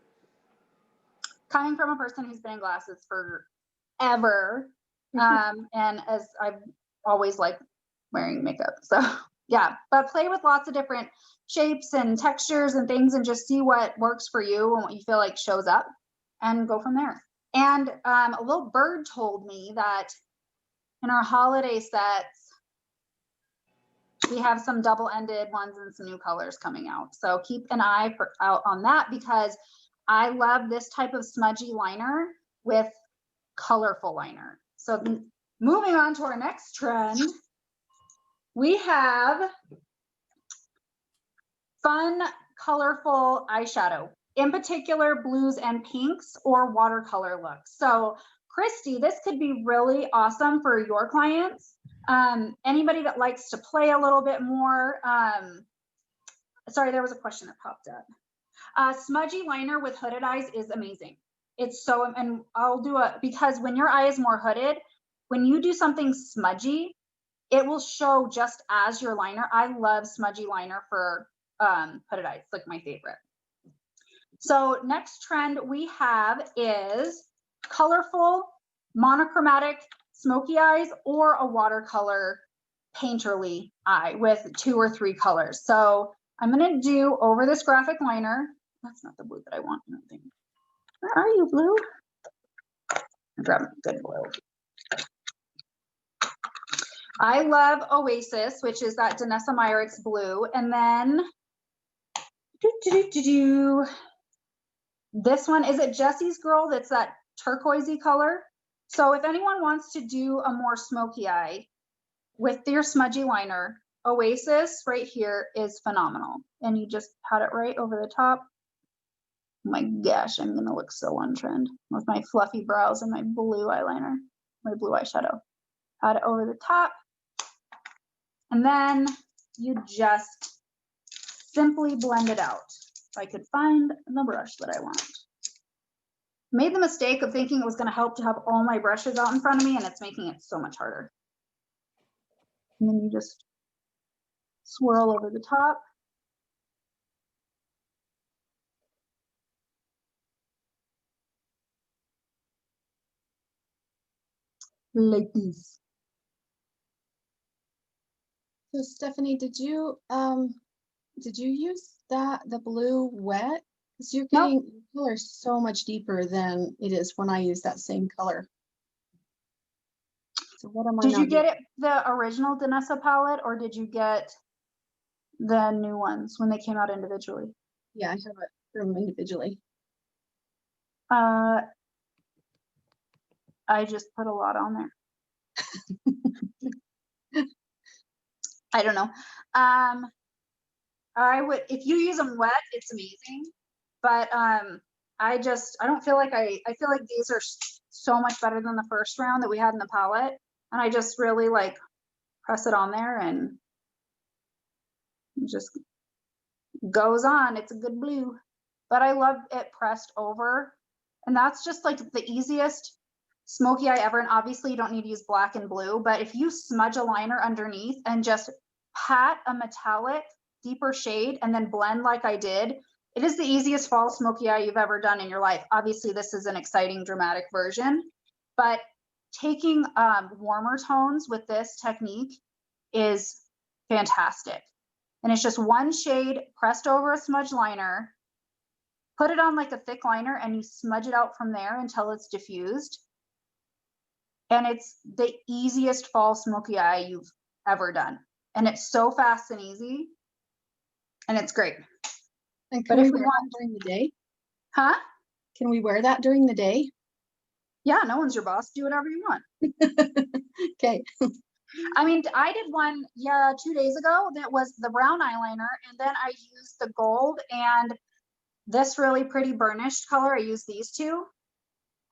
Coming from a person who's been in glasses forever, and as I've always liked wearing makeup, so yeah, but play with lots of different shapes and textures and things and just see what works for you and what you feel like shows up and go from there. And a little bird told me that in our holiday sets, We have some double-ended ones and some new colors coming out. So keep an eye out on that, because I love this type of smudgy liner with colorful liner. So moving on to our next trend, we have fun, colorful eyeshadow, in particular blues and pinks or watercolor looks. So Christy, this could be really awesome for your clients. Anybody that likes to play a little bit more. Sorry, there was a question that popped up. Smudgy liner with hooded eyes is amazing. It's so, and I'll do it because when your eye is more hooded, when you do something smudgy, it will show just as your liner. I love smudgy liner for hooded eyes, it's like my favorite. So next trend we have is colorful, monochromatic smoky eyes, or a watercolor painterly eye with 2 or 3 colors. So I'm gonna do over this graphic liner. That's not the blue that I want, I don't think. Where are you, blue? I'm grabbing good blue. I love Oasis, which is that Danessa Myricks blue. And then, this one, is it Jessie's Girl? That's that turquoisey color. So if anyone wants to do a more smoky eye with your smudgy liner, Oasis right here is phenomenal. And you just pat it right over the top. Oh my gosh, I'm gonna look so on trend with my fluffy brows and my blue eyeliner, my blue eyeshadow. Pat it over the top. And then you just simply blend it out. If I could find the brush that I want. Made the mistake of thinking it was going to help to have all my brushes out in front of me, and it's making it so much harder. And then you just swirl over the top. Like this. So Stephanie, did you use the blue wet? Because you're Nope. getting your color so much deeper than it is when I use that same color. So what am I Did not you get doing? it the original Danessa palette, or did you get the new ones when they came out individually? Yeah, I have it from individually. I just put a lot on there. I don't know. I would, if you use them wet, it's amazing. But I don't feel like I feel like these are so much better than the first round that we had in the palette. And I just really like press it on there and it just goes on. It's a good blue, but I love it pressed over. And that's just like the easiest smoky eye ever. And obviously you don't need to use black and blue, but if you smudge a liner underneath and just pat a metallic deeper shade and then blend like I did, it is the easiest fall smoky eye you've ever done in your life. Obviously this is an exciting dramatic version, but taking warmer tones with this technique is fantastic. And it's just one shade pressed over a smudge liner, put it on like a thick liner and you smudge it out from there until it's diffused. And it's the easiest fall smoky eye you've ever done. And it's so fast and easy. And it's great. And But can we if we wear want- that during the day? Huh? Can we wear that during the day? Yeah, no one's your boss. Do whatever you want. Okay. I mean, I did one 2 days ago that was the brown eyeliner, and then I used the gold and this really pretty burnished color. I used these two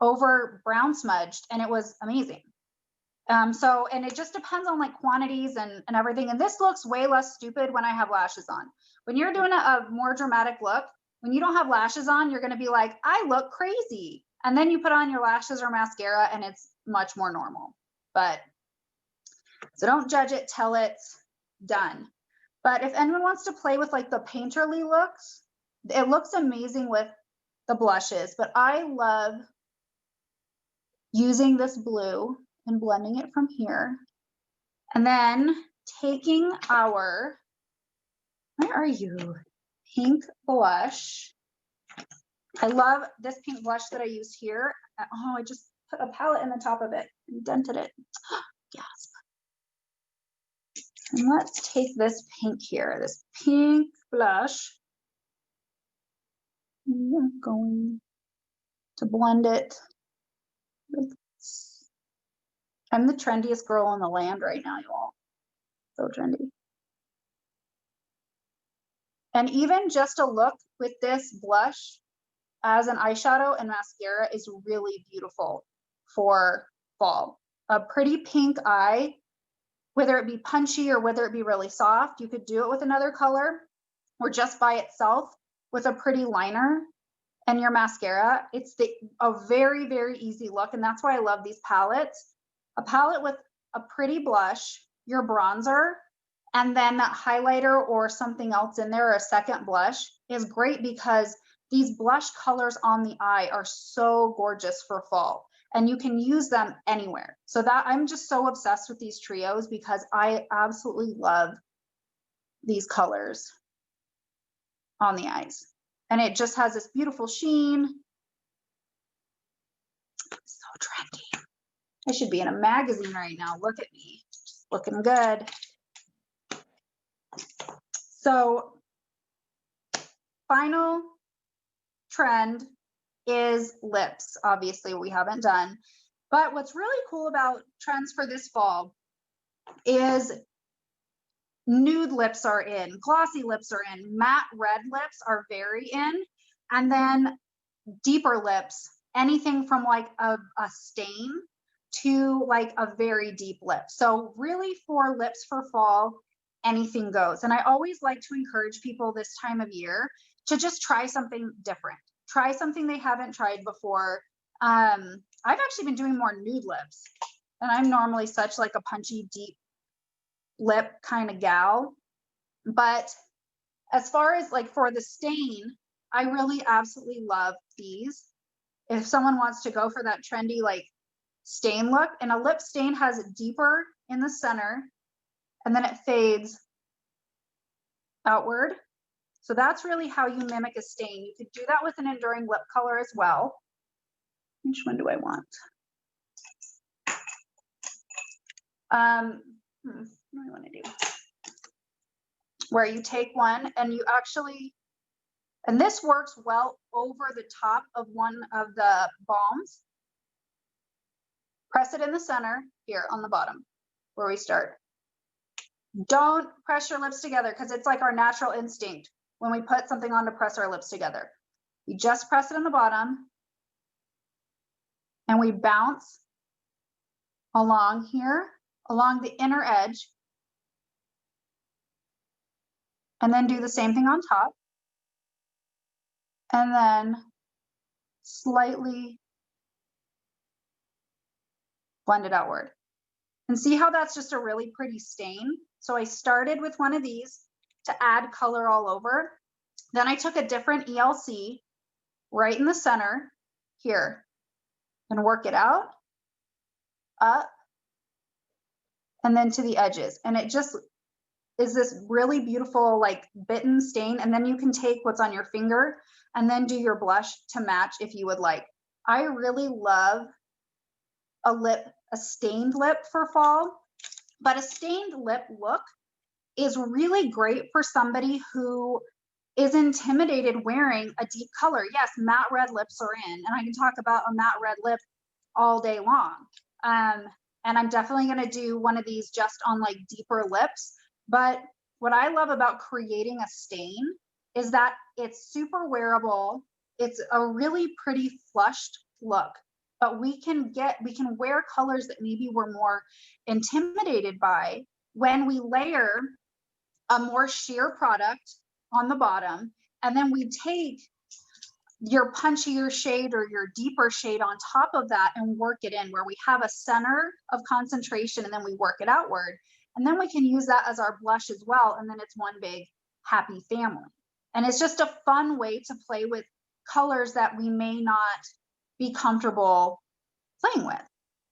over brown smudged, and it was amazing. So, and it just depends on like quantities and everything. And this looks way less stupid when I have lashes on. When you're doing a more dramatic look, when you don't have lashes on, you're going to be like, I look crazy. And then you put on your lashes or mascara and it's much more normal. But so don't judge it till it's done. But if anyone wants to play with like the painterly looks, it looks amazing with the blushes, but I love using this blue and blending it from here. And then taking our, where are you? Pink blush. I love this pink blush that I used here. Oh, I just put a palette in the top of it and dented it. Yes. And let's take this pink here, this pink blush. I'm going to blend it. I'm the trendiest girl in the land right now, you all. So trendy. And even just a look with this blush as an eyeshadow and mascara is really beautiful for fall. A pretty pink eye, whether it be punchy or whether it be really soft, you could do it with another color or just by itself with a pretty liner and your mascara. It's a very, very easy look. And that's why I love these palettes. A palette with a pretty blush, your bronzer, and then that highlighter or something else in there, or a second blush, is great because these blush colors on the eye are so gorgeous for fall and you can use them anywhere. So that I'm just so obsessed with these trios because I absolutely love these colors on the eyes. And it just has this beautiful sheen. So trendy. I should be in a magazine right now. Look at me, just looking good. So final trend is lips. Obviously we haven't done, but what's really cool about trends for this fall is nude lips are in, glossy lips are in, matte red lips are very in, and then deeper lips, anything from like a stain to like a very deep lip. So really for lips for fall, anything goes. And I always like to encourage people this time of year to just try something different. Try something they haven't tried before. I've actually been doing more nude lips, and I'm normally such like a punchy deep lip kind of gal. But as far as like for the stain, I really absolutely love these. If someone wants to go for that trendy like stain look, and a lip stain has it deeper in the center and then it fades outward. So that's really how you mimic a stain. You could do that with an enduring lip color as well. Which one do I want? What do I want to do? Where you take one and you actually, and this works well over the top of one of the balms. Press it in the center here on the bottom where we start. Don't press your lips together because it's like our natural instinct when we put something on to press our lips together. We just press it in the bottom and we bounce along here, along the inner edge, and then do the same thing on top. And then slightly blend it outward. And see how that's just a really pretty stain? So I started with one of these to add color all over. Then I took a different ELC right in the center here and work it out, up, and then to the edges. And it just is this really beautiful like bitten stain. And then you can take what's on your finger and then do your blush to match if you would like. I really love a stained lip for fall, but a stained lip look is really great for somebody who is intimidated wearing a deep color. Yes, matte red lips are in, and I can talk about a matte red lip all day long. And I'm definitely gonna do one of these just on like deeper lips. But what I love about creating a stain is that it's super wearable. It's a really pretty flushed look, but we can wear colors that maybe we're more intimidated by when we layer a more sheer product on the bottom, and then we take your punchier shade or your deeper shade on top of that and work it in where we have a center of concentration and then we work it outward. And then we can use that as our blush as well. And then it's one big happy family. And it's just a fun way to play with colors that we may not be comfortable playing with.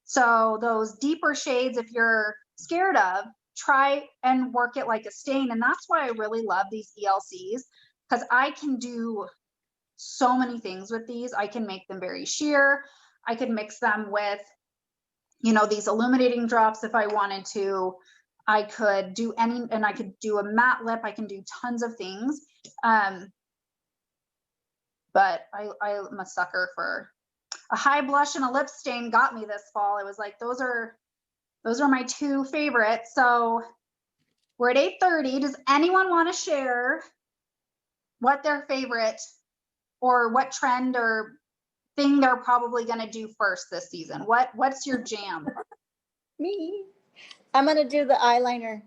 So those deeper shades, if you're scared of, try and work it like a stain. And that's why I really love these ELCs, because I can do so many things with these. I can make them very sheer. I could mix them with, you know, these illuminating drops if I wanted to. I could do and I could do a matte lip. I can do tons of things. But I'm a sucker for a high blush and a lip stain. Got me this fall. I was like, those are my two favorites. So we're at 8:30. Does anyone want to share what their favorite or what trend or thing they're probably going to do first this season? What's your jam? Me. I'm gonna do the eyeliner.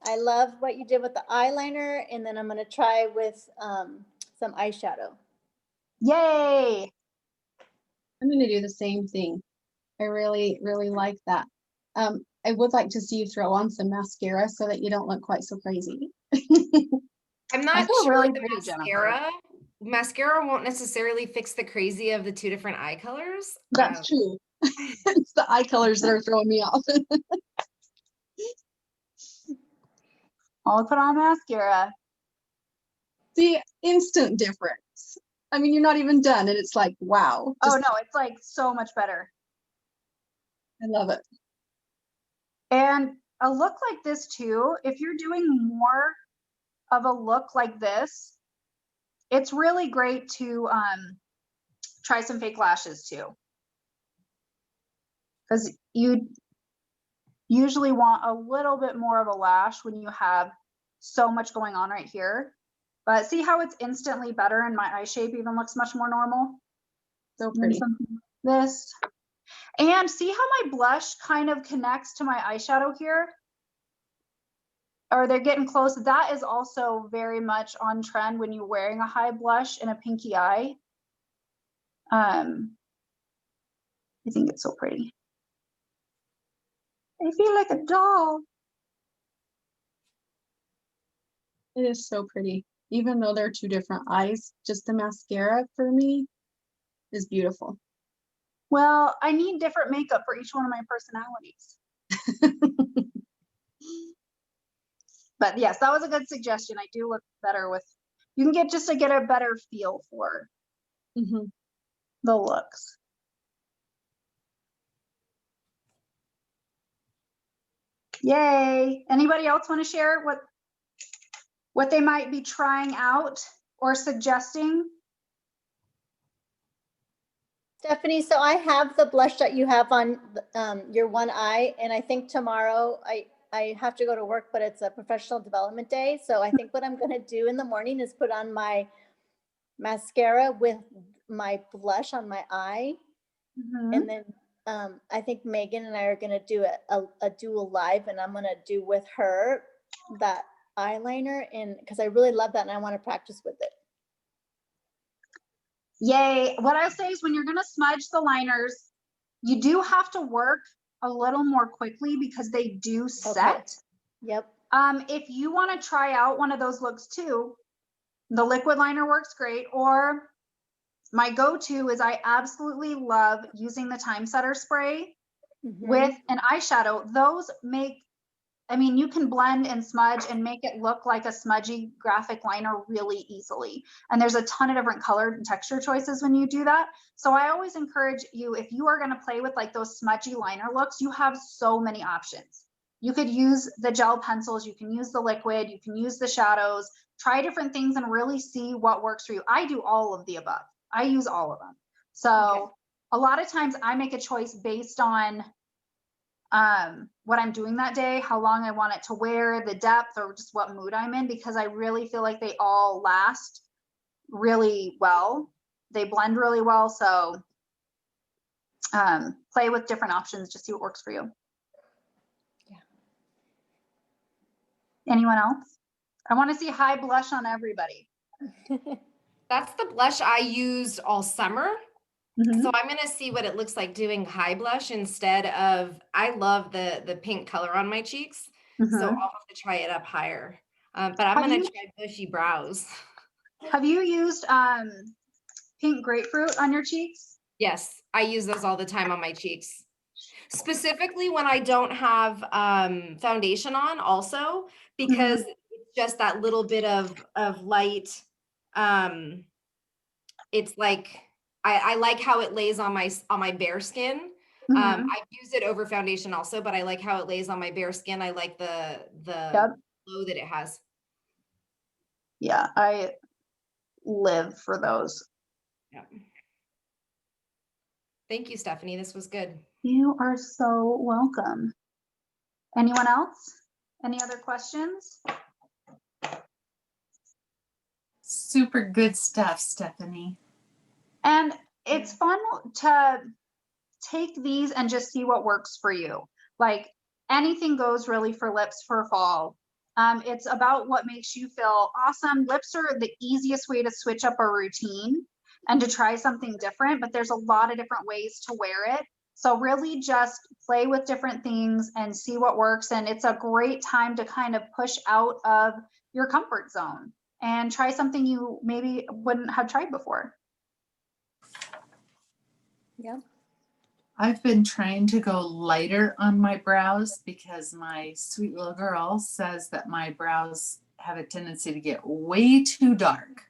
I love what you did with the eyeliner, and then I'm gonna try with some eyeshadow. Yay. I'm gonna do the same thing. I really, really like that. I would like to see you throw on some mascara so that you don't look quite so crazy. I'm not feel sure really the pretty, Jennifer. mascara won't necessarily fix the crazy of the two different eye colors. That's true. It's the eye colors that are throwing me off. I'll put on mascara. See, instant difference. I mean, you're not even done and it's like, wow. Oh Just, no, it's like so much better. I love it. And a look like this too, if you're doing more of a look like this, it's really great to try some fake lashes too. Because you usually want a little bit more of a lash when you have so much going on right here. But see how it's instantly better and my eye shape even looks much more normal? So pretty. Something like this. And see how my blush kind of connects to my eyeshadow here? Or they're getting close. That is also very much on trend when you're wearing a high blush and a pinky eye. I think it's so pretty. I feel like a doll. It is so pretty. Even though they're two different eyes, just the mascara for me is beautiful. Well, I need different makeup for each one of my personalities. But yes, that was a good suggestion. I do look better with, you can get just to get a better feel for Mm-hmm. the looks. Yay. Anybody else want to share what they might be trying out or suggesting? Stephanie, so I have the blush that you have on your one eye, and I think tomorrow I have to go to work, but it's a professional development day. So I think what I'm gonna do in the morning is put on my mascara with my blush on my eye. Mhm. And then I think Megan and I are gonna do a dual live, and I'm gonna do with her that eyeliner, and because I really love that and I want to practice with it. Yay. What I say is when you're going to smudge the liners, you do have to work a little more quickly because they do set. Yep. If you want to try out one of those looks too, the liquid liner works great. Or my go-to is I absolutely love using the time setter spray with an eyeshadow. Those make, I mean, you can blend and smudge and make it look like a smudgy graphic liner really easily. And there's a ton of different color and texture choices when you do that. So I always encourage you, if you are going to play with like those smudgy liner looks, you have so many options. You could use the gel pencils, you can use the liquid, you can use the shadows, try different things and really see what works for you. I do all of the above. I use all of them. So a lot of times I make a choice based on what I'm doing that day, how long I want it to wear, the depth, or just what mood I'm in, because I really feel like they all last really well. They blend really well. So play with different options, just see what works for you. Yeah. Anyone else? I want to see high blush on everybody. That's the blush I used all summer. Mhm. So I'm gonna see what it looks like doing high blush instead of, I love the pink color on my cheeks. So Mhm. I'll have to try it up higher. But I'm Have gonna you- try bushy brows. Have you used pink grapefruit on your cheeks? Yes, I use those all the time on my cheeks. Specifically when I don't have foundation on also, because it's just that little bit of light. It's like, I like how it lays on my bare skin. Mhm. I've used it over foundation also, but I like how it lays on my bare skin. I like the Yep. glow that it has. Yeah, I live for those. Yeah. Thank you, Stephanie. This was good. You are so welcome. Anyone else? Any other questions? Super good stuff, Stephanie. And it's fun to take these and just see what works for you. Like anything goes really for lips for fall. It's about what makes you feel awesome. Lips are the easiest way to switch up a routine and to try something different, but there's a lot of different ways to wear it. So really just play with different things and see what works. And it's a great time to kind of push out of your comfort zone and try something you maybe wouldn't have tried before. Yeah. I've been trying to go lighter on my brows because my sweet little girl says that my brows have a tendency to get way too dark.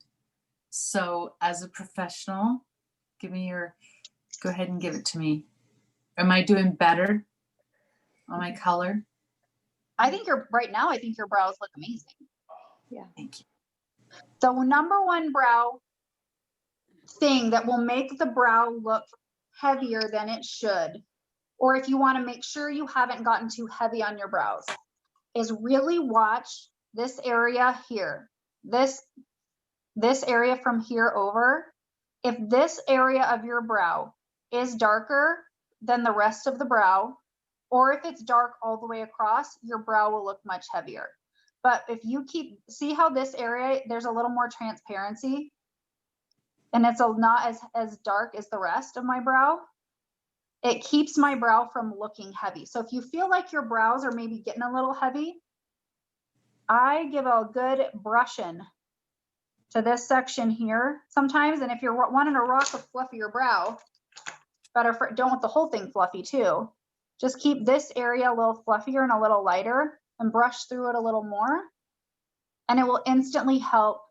So as a professional, go ahead and give it to me. Am I doing better on my color? I think right now, I think your brows look amazing. Thank you. The number one brow thing that will make the brow look heavier than it should, or if you want to make sure you haven't gotten too heavy on your brows, is really watch this area here. This area from here over. If this area of your brow is darker than the rest of the brow, or if it's dark all the way across, your brow will look much heavier. But if you see how this area, there's a little more transparency and it's not as dark as the rest of my brow, it keeps my brow from looking heavy. So if you feel like your brows are maybe getting a little heavy, I give a good brushing to this section here sometimes. And if you're wanting to rock a fluffier brow, don't want the whole thing fluffy too. Just keep this area a little fluffier and a little lighter and brush through it a little more. And it will instantly help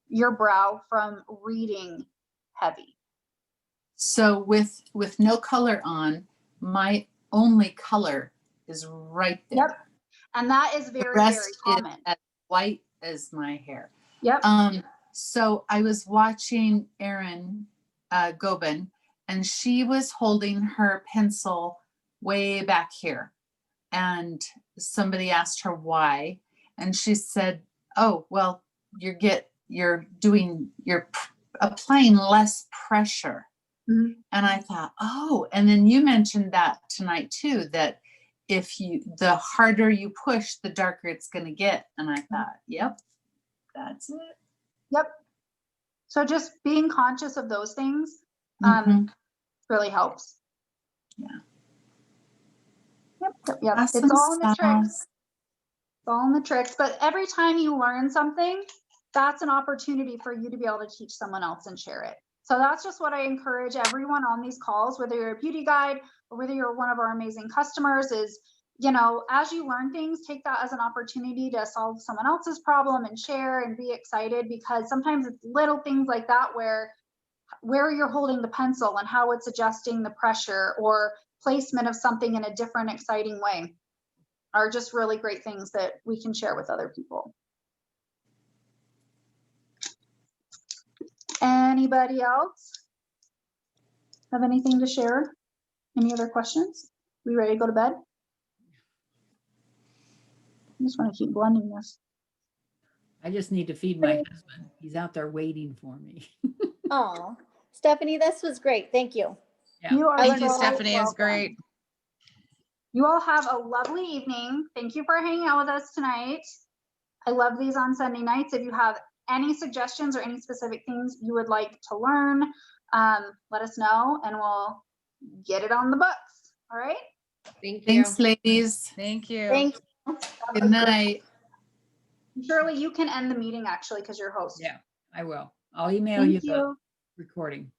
your brow from reading heavy. So with no color on, my only color is right there. Yep. And that is The very, rest very is common. as white as my hair. Yep. So I was watching Erin Gobin, and she was holding her pencil way back here. And somebody asked her why. And she said, oh, well, you're applying less pressure. Mm-hmm. And I thought, oh, and then you mentioned that tonight too, that the harder you push, the darker it's going to get. And I thought, yep, that's it. Yep. So just being conscious of those things really helps. Yeah. Yep. Awesome It's all in the sauce. tricks. It's all in the tricks. But every time you learn something, that's an opportunity for you to be able to teach someone else and share it. So that's just what I encourage everyone on these calls, whether you're a beauty guide or whether you're one of our amazing customers, is, as you learn things, take that as an opportunity to solve someone else's problem and share and be excited, because sometimes it's little things like that where you're holding the pencil and how it's adjusting the pressure or placement of something in a different, exciting way are just really great things that we can share with other people. Anybody else have anything to share? Any other questions? We ready to go to bed? I just want to keep blending this. I just need to feed my husband. He's out there waiting for me. Oh, Stephanie, this was great. Thank you. Yeah. You are Thank you, so Stephanie. It was welcome. great. You all have a lovely evening. Thank you for hanging out with us tonight. I love these on Sunday nights. If you have any suggestions or any specific things you would like to learn, let us know and we'll get it on the books. All right. Thank you. Thanks, ladies. Thank you. Thank you. Good night. Shirley, you can end the meeting actually because you're host. Yeah, I will. I'll email Thank you the you. recording.